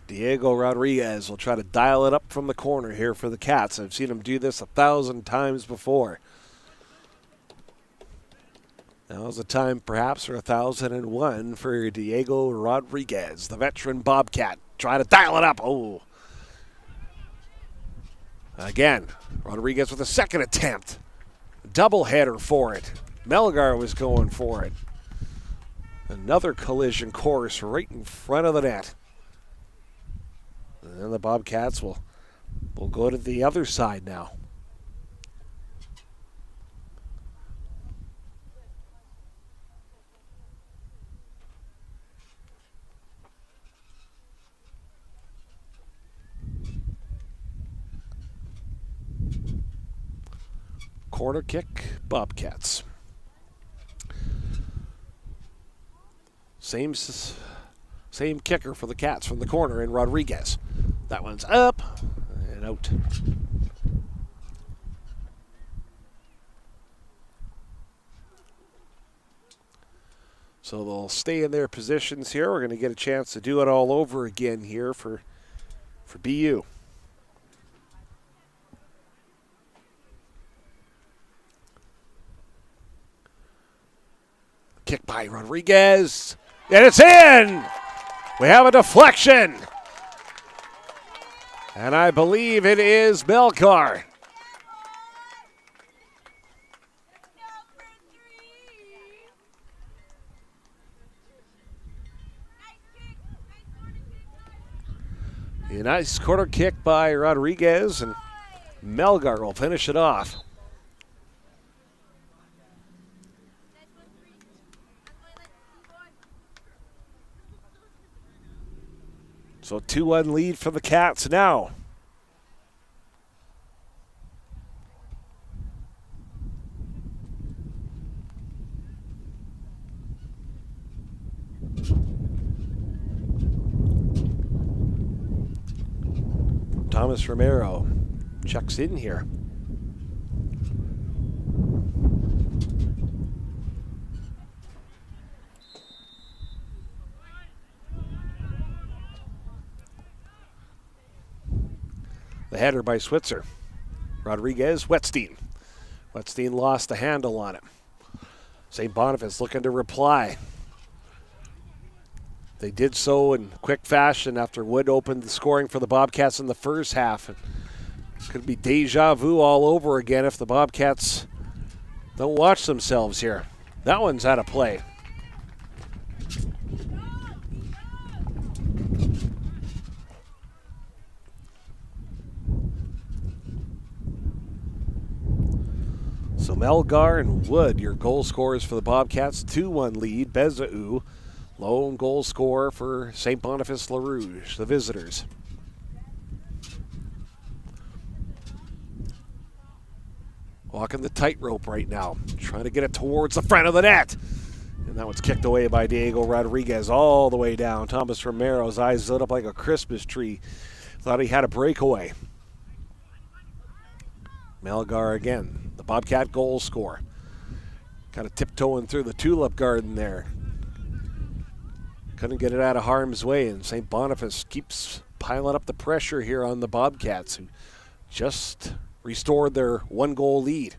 Diego Rodriguez will try to dial it up from the corner here for the Cats. I've seen him do this 1,000 times before. Now's the time perhaps for 1,001 for Diego Rodriguez, the veteran Bobcat. Try to dial it up. Oh. Again, Rodriguez with a second attempt. Double header for it. Melgar was going for it. Another collision course right in front of the net. And then the Bobcats will go to the other side now. Corner kick, Bobcats. Same kicker for the Cats from the corner in Rodriguez. That one's up and out. So they'll stay in their positions here. We're going to get a chance to do it all over again here for BU. Kick by Rodriguez, and it's in! We have a deflection. And I believe it is Melgar. A nice corner kick by Rodriguez, and Melgar will finish it off. So 2-1 lead for the Cats now. Thomas Romero checks in here. The header by Switzer. Rodriguez, Wetstein. Wetstein lost the handle on it. St. Boniface looking to reply. They did so in quick fashion after Wood opened the scoring for the Bobcats in the first half. It could be deja vu all over again if the Bobcats don't watch themselves here. That one's out of play. So Melgar and Wood, your goal scorers for the Bobcats. 2-1 lead. Bezau, lone goal scorer for St. Boniface LaRouge, the visitors. Walking the tightrope right now, trying to get it towards the front of the net. And that one's kicked away by Diego Rodriguez all the way down. Thomas Romero's eyes lit up like a Christmas tree. Thought he had a breakaway. Melgar again, the Bobcat goal scorer. Kind of tiptoeing through the tulip garden there. Couldn't get it out of harm's way, and St. Boniface keeps piling up the pressure here on the Bobcats, who just restored their 1-goal lead.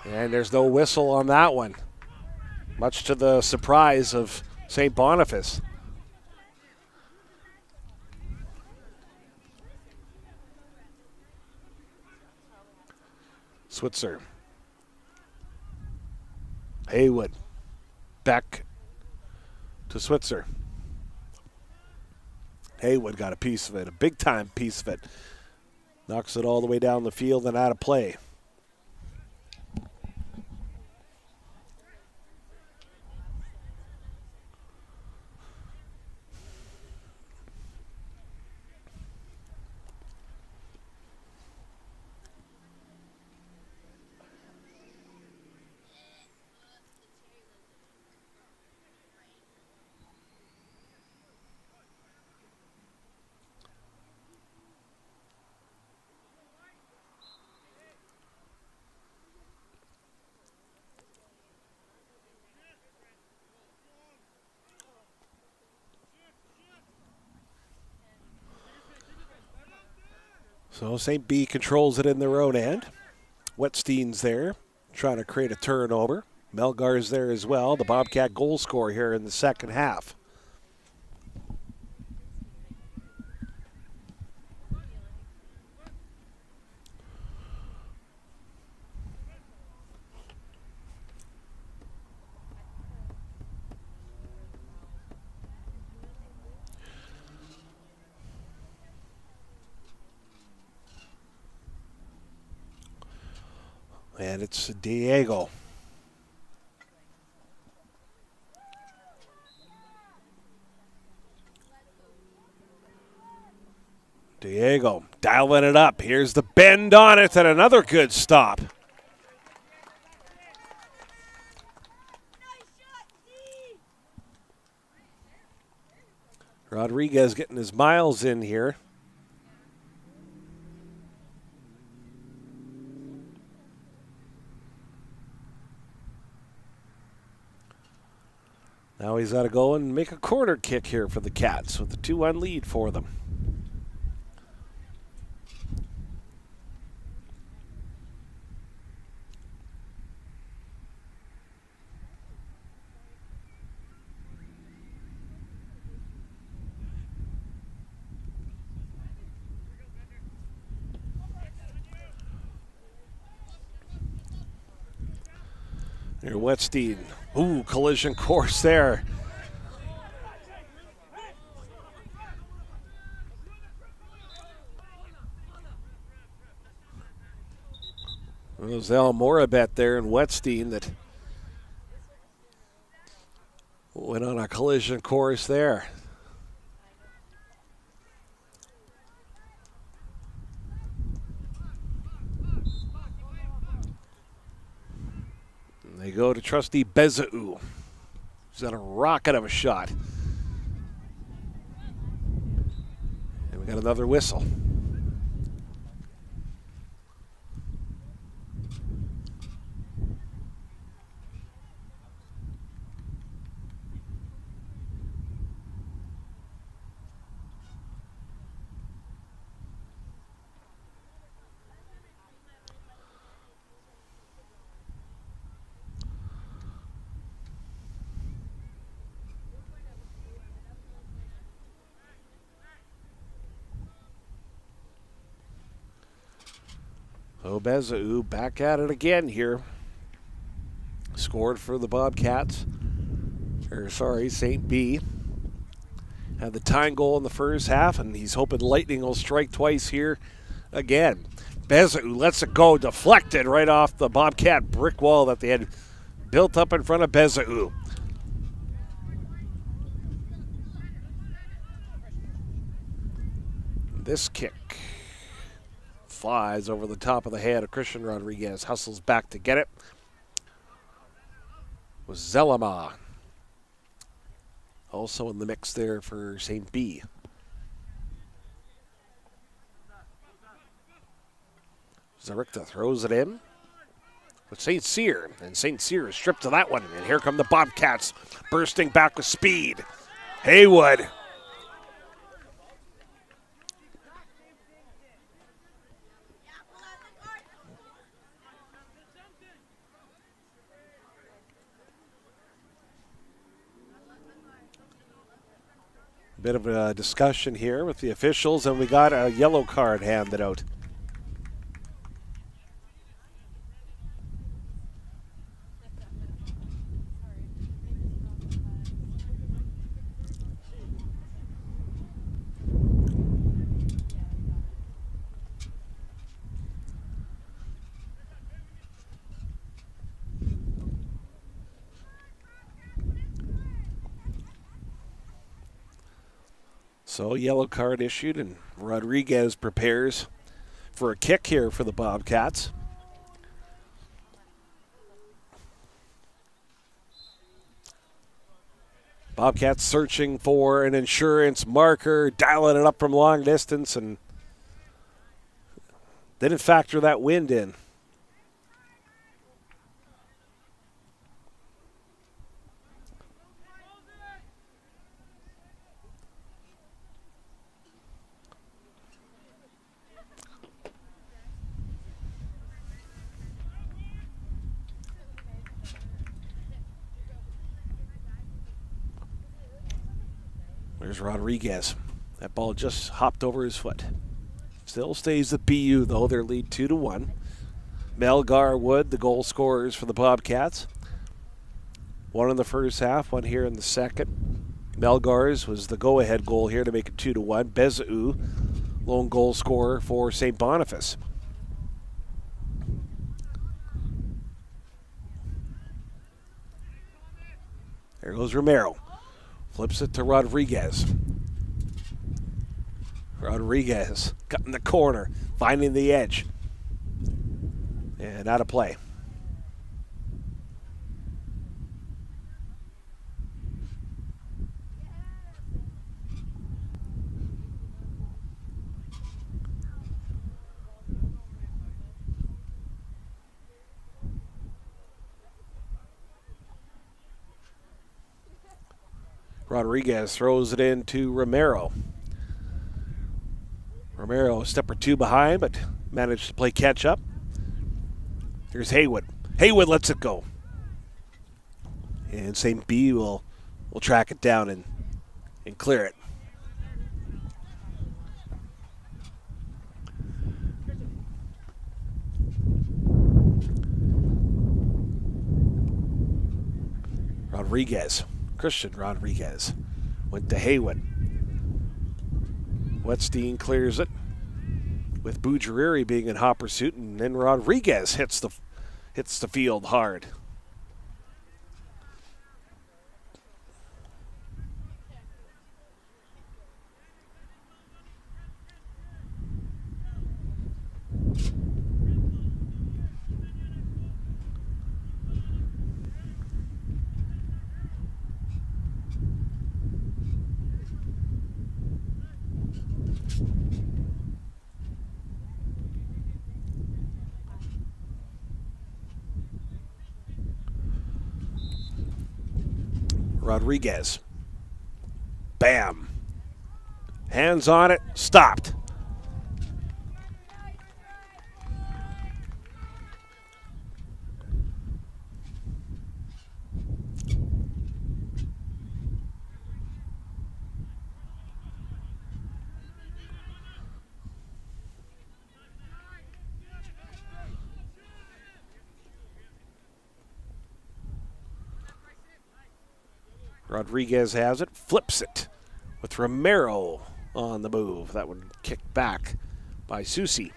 And there's no whistle on that one, much to the surprise of St. Boniface. Switzer. Haywood. Back to Switzer. Haywood got a piece of it, a big-time piece of it. Knocks it all the way down the field and out of play. So St. B controls it in their own end. Wetstein's there, trying to create a turnover. Melgar's there as well, the Bobcat goal scorer here in the second half. And it's Diego. Diego dialing it up. Here's the bend on it and another good stop. Rodriguez getting his miles in here. Now he's got to go and make a corner kick here for the Cats with the 2-1 lead for them. Here, Wetstein. Ooh, collision course there. It was El Morabet there and Wetstein that went on a collision course there. They go to trusty Bezau. He's got a rocket of a shot. And we got another whistle. So Bezau back at it again here. Scored for the Bobcats. St. B. Had the tying goal in the first half, and he's hoping Lightning will strike twice here again. Bezau lets it go, deflected right off the Bobcat brick wall that they had built up in front of Bezau. This kick flies over the top of the head of Christian Rodriguez. Hustles back to get it. Was Zelama also in the mix there for St. B. Zarikta throws it in with St. Cyr, and St. Cyr is stripped to that one. And here come the Bobcats bursting back with speed. Haywood. Bit of a discussion here with the officials, and we got a yellow card handed out. So yellow card issued, and Rodriguez prepares for a kick here for the Bobcats. Bobcats searching for an insurance marker, dialing it up from long distance, and didn't factor that wind in. There's Rodriguez. That ball just hopped over his foot. Still stays the BU, though. Their lead 2-1. Melgar Wood, the goal scorers for the Bobcats. One in the first half, one here in the second. Melgar's was the go-ahead goal here to make it 2-1. Bezau, lone goal scorer for St. Boniface. There goes Romero. Flips it to Rodriguez. Rodriguez cutting the corner, finding the edge. And out of play. Rodriguez throws it into Romero. Romero a step or two behind, but managed to play catch up. Here's Haywood. Haywood lets it go. And St. B will track it down and clear it. Rodriguez. Christian Rodriguez went to Haywood. Wetstein clears it with Bujiriri being in hot pursuit, and then Rodriguez hits the field hard. Rodriguez. Bam. Hands on it. Stopped. Rodriguez has it, flips it with Romero on the move. That one kicked back by Susi.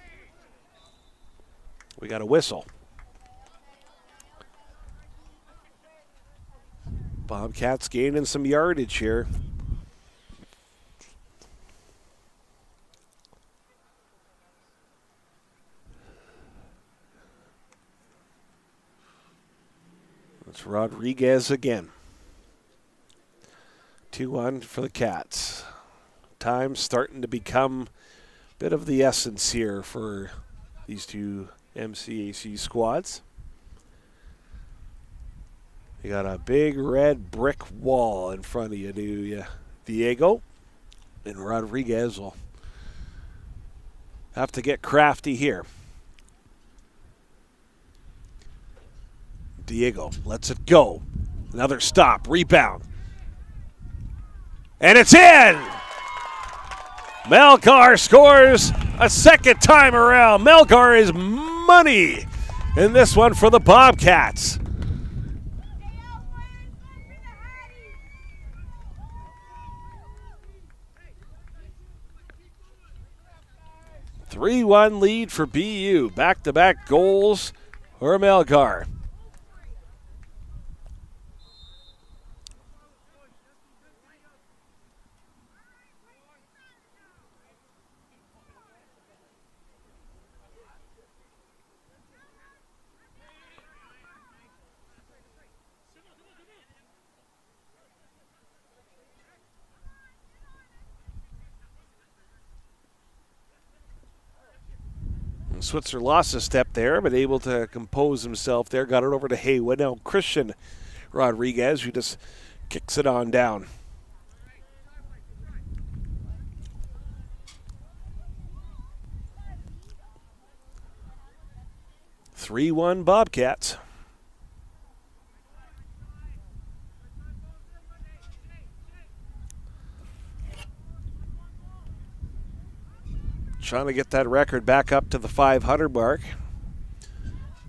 We got a whistle. Bobcats gaining some yardage here. It's Rodriguez again. 2-1 for the Cats. Time starting to become a bit of the essence here for these two MCAC squads. You got a big red brick wall in front of you, do you, Diego? And Rodriguez will have to get crafty here. Diego lets it go. Another stop, rebound. And it's in! Melgar scores a second time around. Melgar is money in this one for the Bobcats. Three-1 lead for BU. Back-to-back goals for Melgar. Switzer lost a step there, but able to compose himself there. Got it over to Haywood. Now Christian Rodriguez, who just kicks it on down. (3-1) Bobcats. Trying to get that record back up to the 500 mark.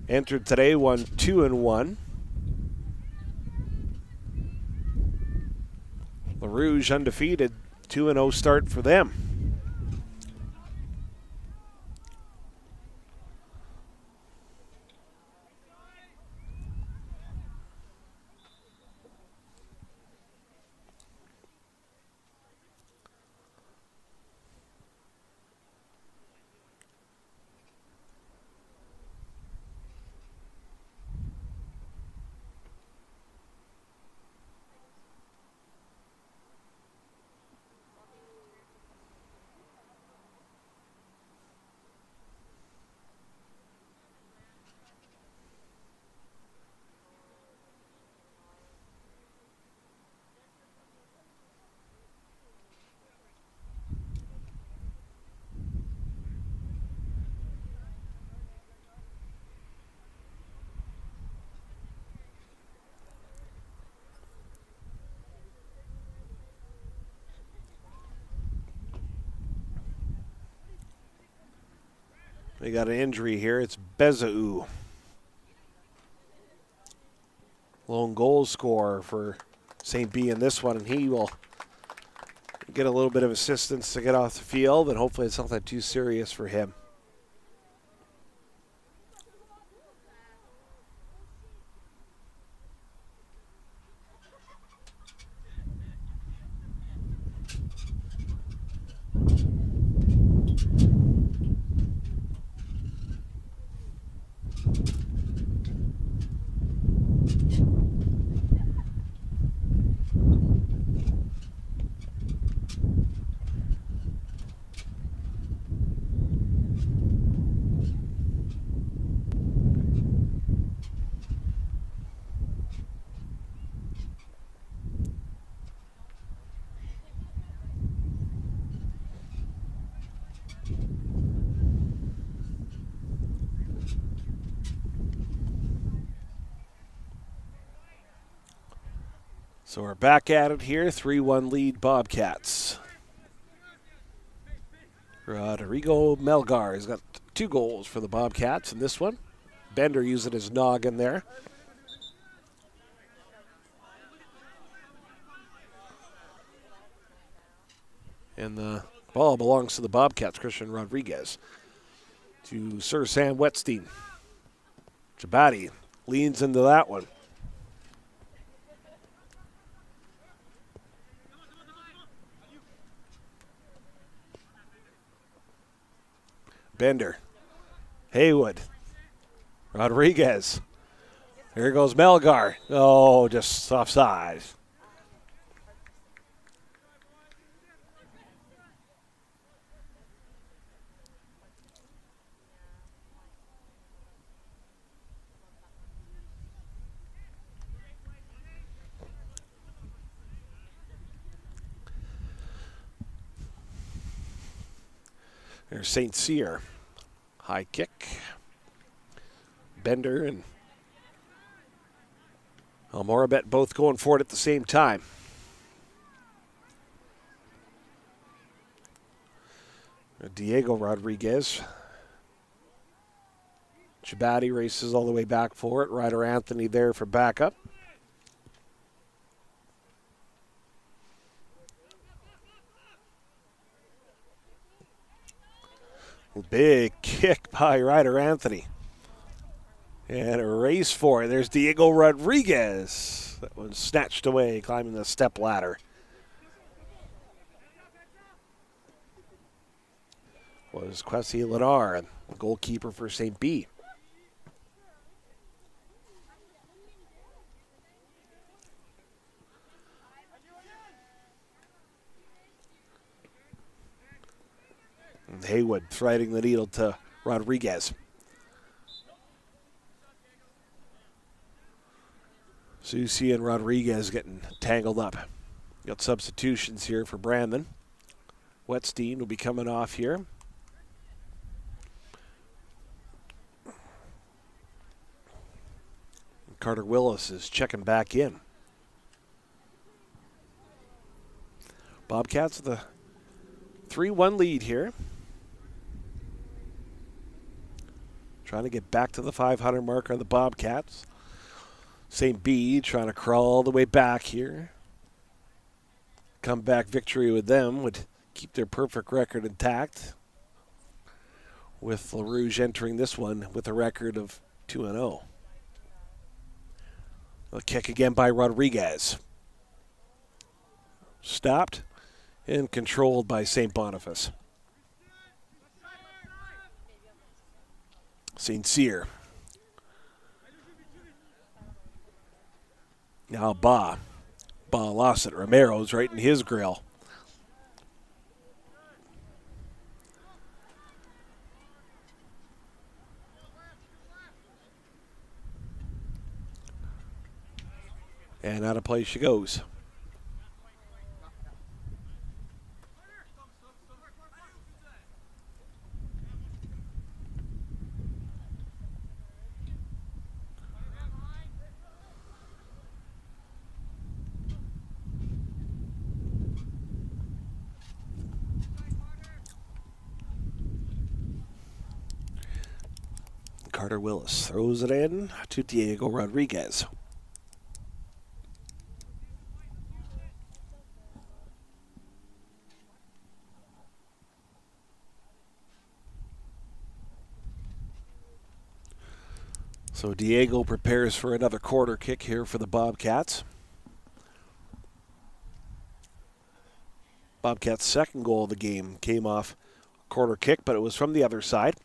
Entered today, won 2-1. The Rouge undefeated, 2-0 start for them. We got an injury here. It's Bezau. Lone goal scorer for St. B in this one, and he will get a little bit of assistance to get off the field, and hopefully it's nothing too serious for him. So we're back at it here, 3-1 lead Bobcats. Rodrigo Melgar has got 2 goals for the Bobcats in this one. Bender using his noggin there. And the ball belongs to the Bobcats, Christian Rodriguez. To Sir Sam Wetstein. Jabati leans into that one. Bender. Haywood. Rodriguez. Here goes Melgar. Oh, just offside. There's St. Cyr. High kick. Bender and Almorabet both going for it at the same time. Diego Rodriguez. Chabati races all the way back for it. Ryder Anthony there for backup. Big kick by Ryder Anthony. And a race for it. There's Diego Rodriguez. That was snatched away climbing the step ladder. Was Kwesi Ladar, the goalkeeper for St. B. And Haywood threading the needle to Rodriguez. Susi and Rodriguez getting tangled up. Got substitutions here for Brandon. Wetstein will be coming off here. Carter Willis is checking back in. Bobcats with a 3-1 lead here. Trying to get back to the 500 mark on the Bobcats. St. B trying to crawl all the way back here. Comeback victory with them would keep their perfect record intact, with LaRouge entering this one with a record of 2-0. A kick again by Rodriguez. Stopped and controlled by St. Boniface. St. Cyr. Now Ba lost it. Romero's right in his grill. And out of play she goes. Carter Willis throws it in to Diego Rodriguez. So Diego prepares for another corner kick here for the Bobcats. Bobcats' second goal of the game came off a corner kick, but it was from the other side.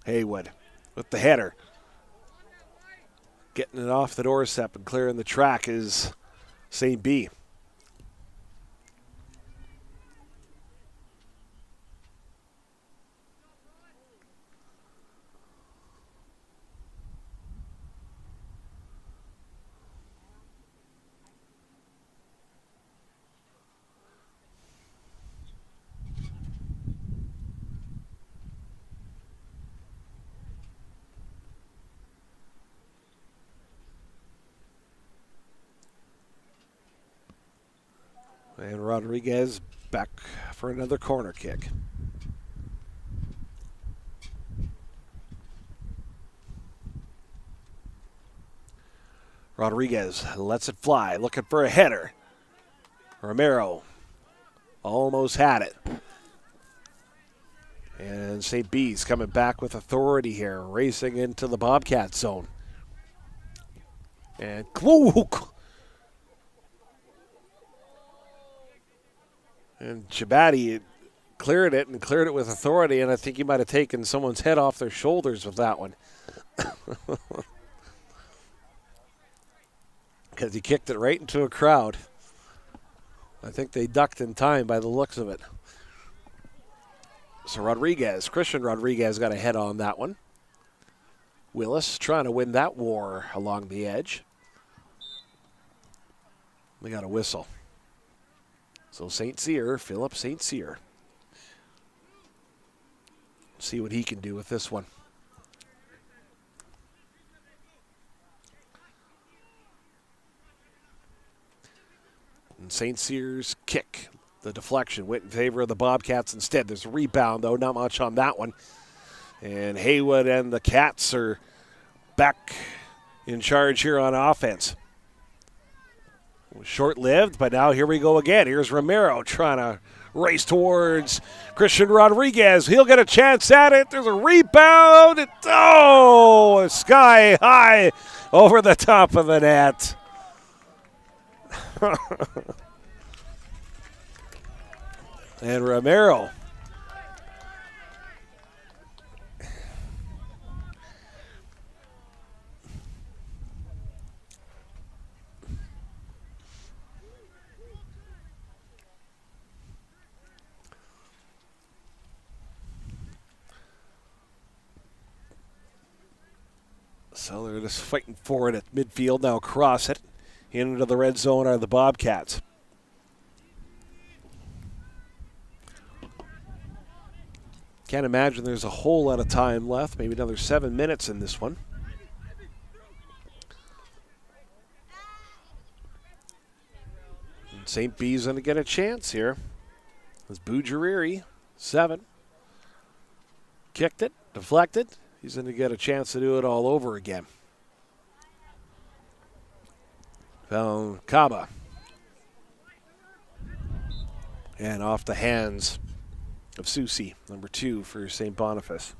Haywood with the header. Getting it off the doorstep and clearing the track is St. B. And Rodriguez back for another corner kick. Rodriguez lets it fly, looking for a header. Romero almost had it. And St. B's coming back with authority here, racing into the Bobcat zone. And Kluk. And Chabati cleared it and cleared it with authority, and I think he might have taken someone's head off their shoulders with that one. Because he kicked it right into a crowd. I think they ducked in time by the looks of it. So Christian Rodriguez got a head on that one. Willis trying to win that war along the edge. They got a whistle. So Philip St. Cyr. See what he can do with this one. And St. Cyr's kick, the deflection, went in favor of the Bobcats instead. There's a rebound, though, not much on that one. And Haywood and the Cats are back in charge here on offense. Short-lived, but now here we go again. Here's Romero trying to race towards Christian Rodriguez. He'll get a chance at it. There's a rebound. Sky high over the top of the net. And Romero. So they're just fighting for it at midfield. Now cross it into the red zone are the Bobcats. Can't imagine there's a whole lot of time left. Maybe another 7 minutes in this one. And St. B's going to get a chance here. It's Bujiriri, 7. Kicked it, deflected. He's going to get a chance to do it all over again. Found Kaba. And off the hands of Susi, number 2 for St. Boniface.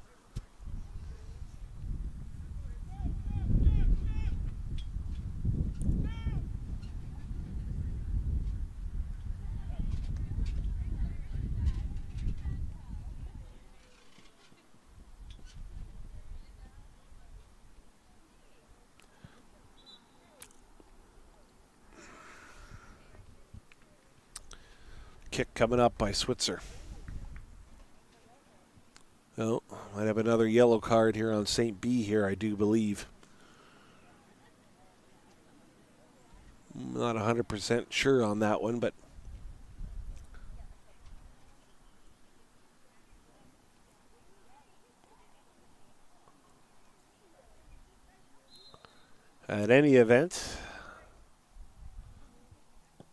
Kick coming up by Switzer. Oh, might have another yellow card here on St. B here, I do believe. Not 100% sure on that one, but at any event,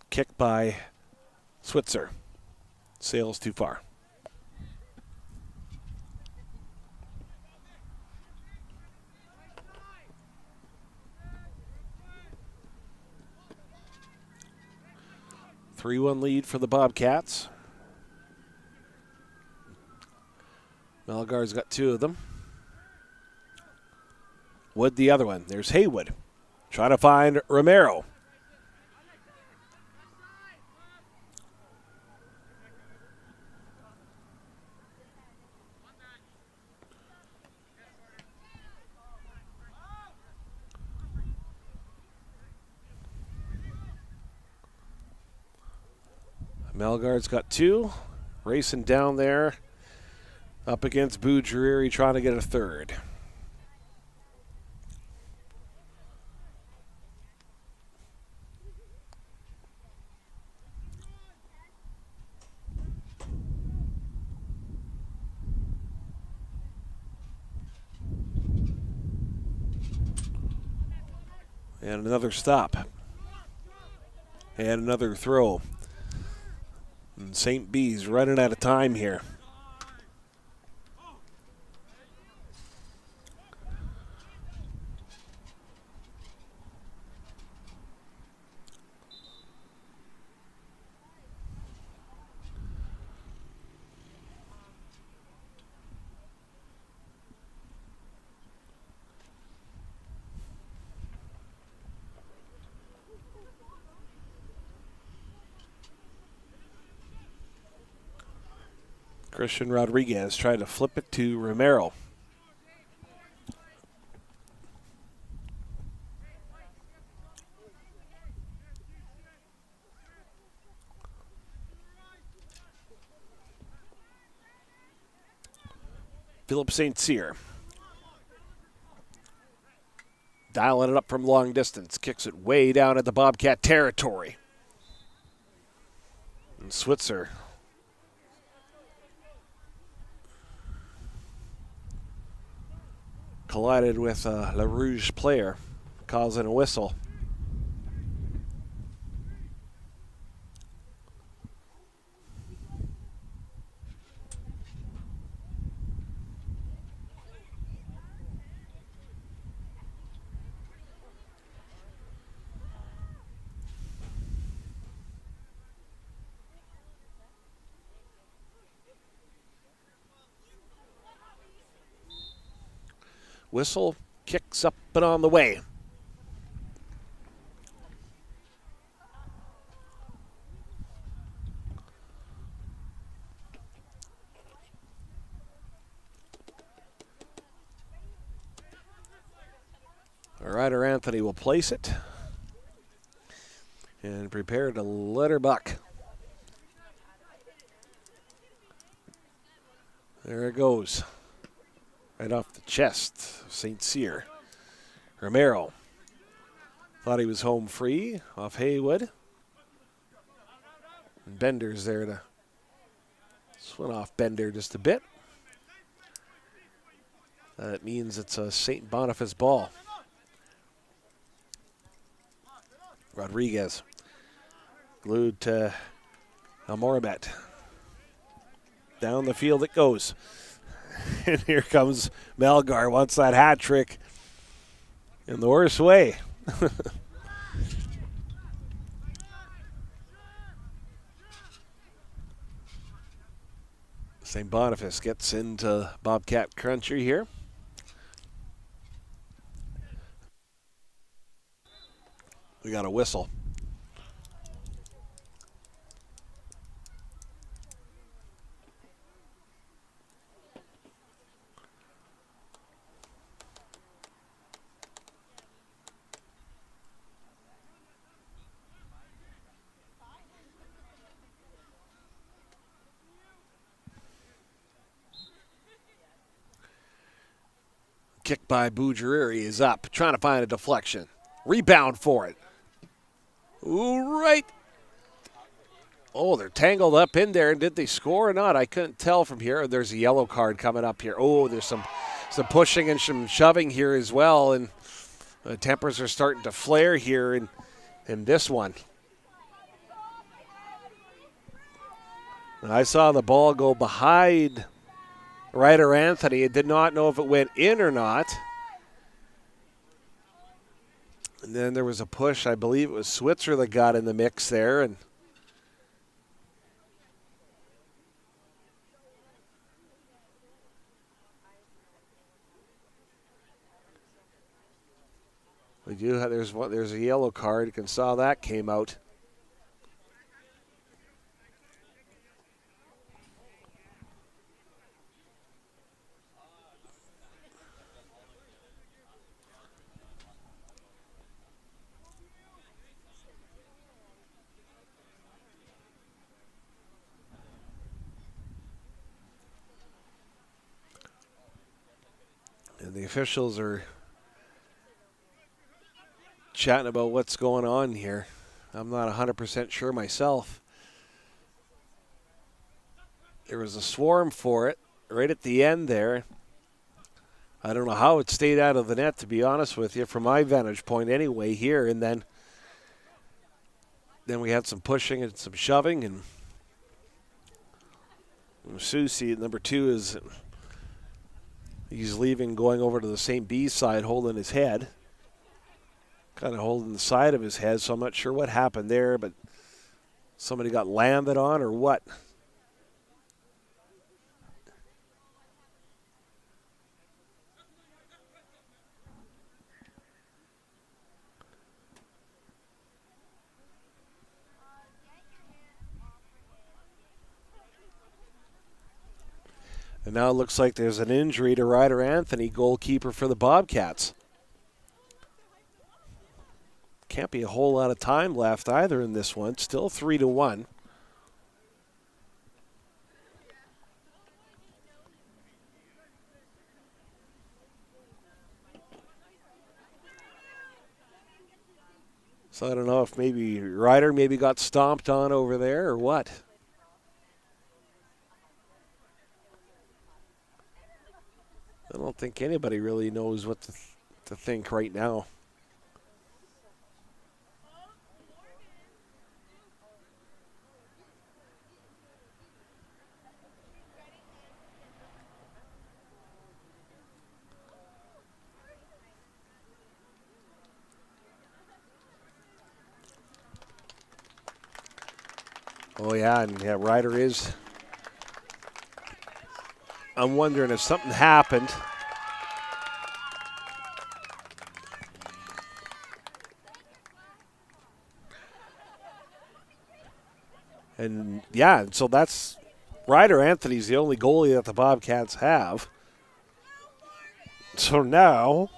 kick by Switzer. Sails too far. 3-1 lead for the Bobcats. Melgar's got 2 of them. Wood the other one. There's Haywood trying to find Romero. Melgar's got 2. Racing down there up against Boudreary, trying to get a third. And another stop. And another throw. And St. B's running out of time here. Christian Rodriguez tried to flip it to Romero. Philip St. Cyr. Dialing it up from long distance. Kicks it way down at the Bobcat territory. And Switzer collided with a La Rouge player, causing a whistle. Whistle, kicks up and on the way. Ryder Anthony will place it and prepare to let her buck. There it goes. Right off the chest of St. Cyr. Romero thought he was home free off Haywood. And Bender's there to swing off Bender just a bit. That means it's a St. Boniface ball. Rodriguez glued to Almorabat. Down the field it goes. And here comes Melgar, wants that hat trick in the worst way. St. Boniface gets into Bobcat country here. We got a whistle. Kick by Boudreary is up, trying to find a deflection. Rebound for it. Ooh, right. Oh, they're tangled up in there. Did they score or not? I couldn't tell from here. There's a yellow card coming up here. Oh, there's some pushing and some shoving here as well. And the tempers are starting to flare here in this one. And I saw the ball go behind Ryder Anthony. I did not know if it went in or not. And then there was a push. I believe it was Switzer that got in the mix there. And do have, there's a yellow card. You can saw that came out. And the officials are chatting about what's going on here. I'm not 100% sure myself. There was a swarm for it right at the end there. I don't know how it stayed out of the net, to be honest with you, from my vantage point anyway here. And then we had some pushing and some shoving. And Susie at number 2 is... He's leaving, going over to the St. B side, holding his head. Kind of holding the side of his head, so I'm not sure what happened there, but somebody got landed on or what. And now it looks like there's an injury to Ryder Anthony, goalkeeper for the Bobcats. Can't be a whole lot of time left either in this one. Still 3-1. So I don't know if maybe Ryder got stomped on over there or what. I don't think anybody really knows what to think right now. Oh, yeah, and Ryder is... I'm wondering if something happened. And, yeah, so that's... Ryder Anthony's the only goalie that the Bobcats have. So now...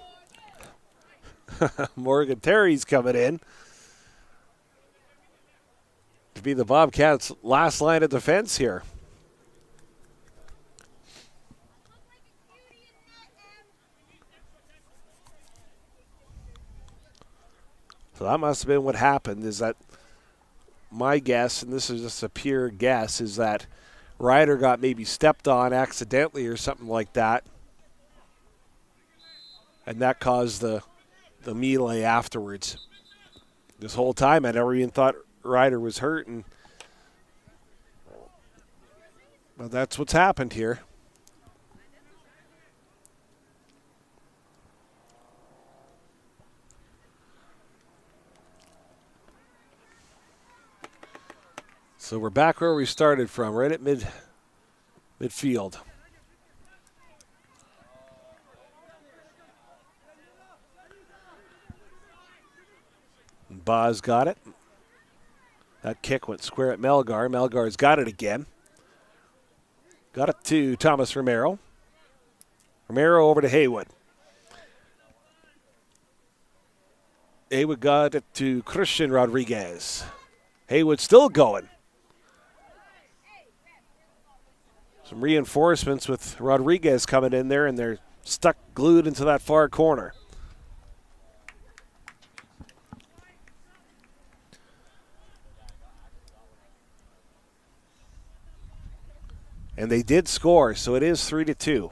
Morgan Terry's coming in to be the Bobcats' last line of defense here. So that must have been what happened, is that my guess, and this is just a pure guess, is that Ryder got maybe stepped on accidentally or something like that. And that caused the melee afterwards. This whole time I never even thought Ryder was hurt, but that's what's happened here. So we're back where we started from, right at midfield. And Boz got it. That kick went square at Melgar. Melgar's got it again. Got it to Thomas Romero. Romero over to Haywood. Haywood got it to Christian Rodriguez. Haywood still going. Some reinforcements with Rodriguez coming in there, and they're stuck glued into that far corner. And they did score, so it is 3-2.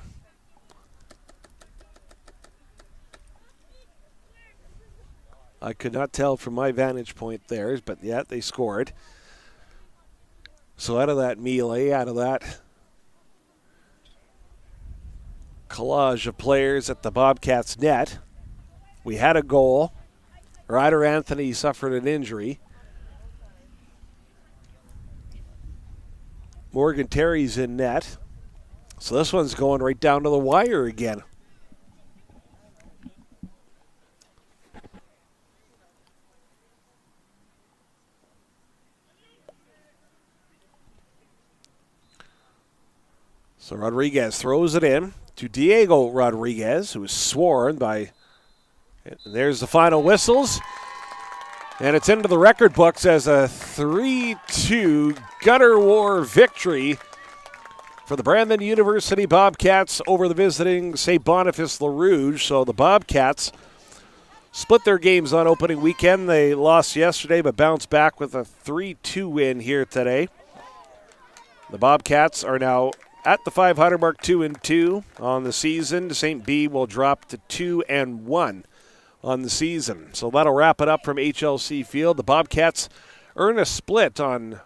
I could not tell from my vantage point there, but yeah, they scored. So out of that melee, out of that collage of players at the Bobcats net, we had a goal. Ryder Anthony suffered an injury. Morgan Terry's in net. So this one's going right down to the wire again. So Rodriguez throws it in to Diego Rodriguez, who is sworn by. And there's the final whistles. And it's into the record books as a 3-2 gutter war victory for the Brandon University Bobcats over the visiting St. Boniface LaRouge. So the Bobcats split their games on opening weekend. They lost yesterday but bounced back with a 3-2 win here today. The Bobcats are now at the 500 mark, 2-2 on the season. St. B will drop to 2-1 on the season. So that'll wrap it up from HLC Field. The Bobcats earn a split on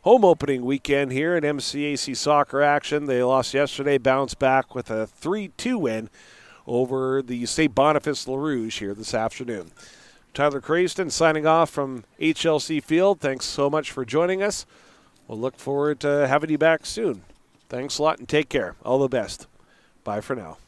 home opening weekend here in MCAC soccer action. They lost yesterday, bounced back with a 3-2 win over the St. Boniface LaRouge here this afternoon. Tyler Crayston signing off from HLC Field. Thanks so much for joining us. We'll look forward to having you back soon. Thanks a lot and take care. All the best. Bye for now.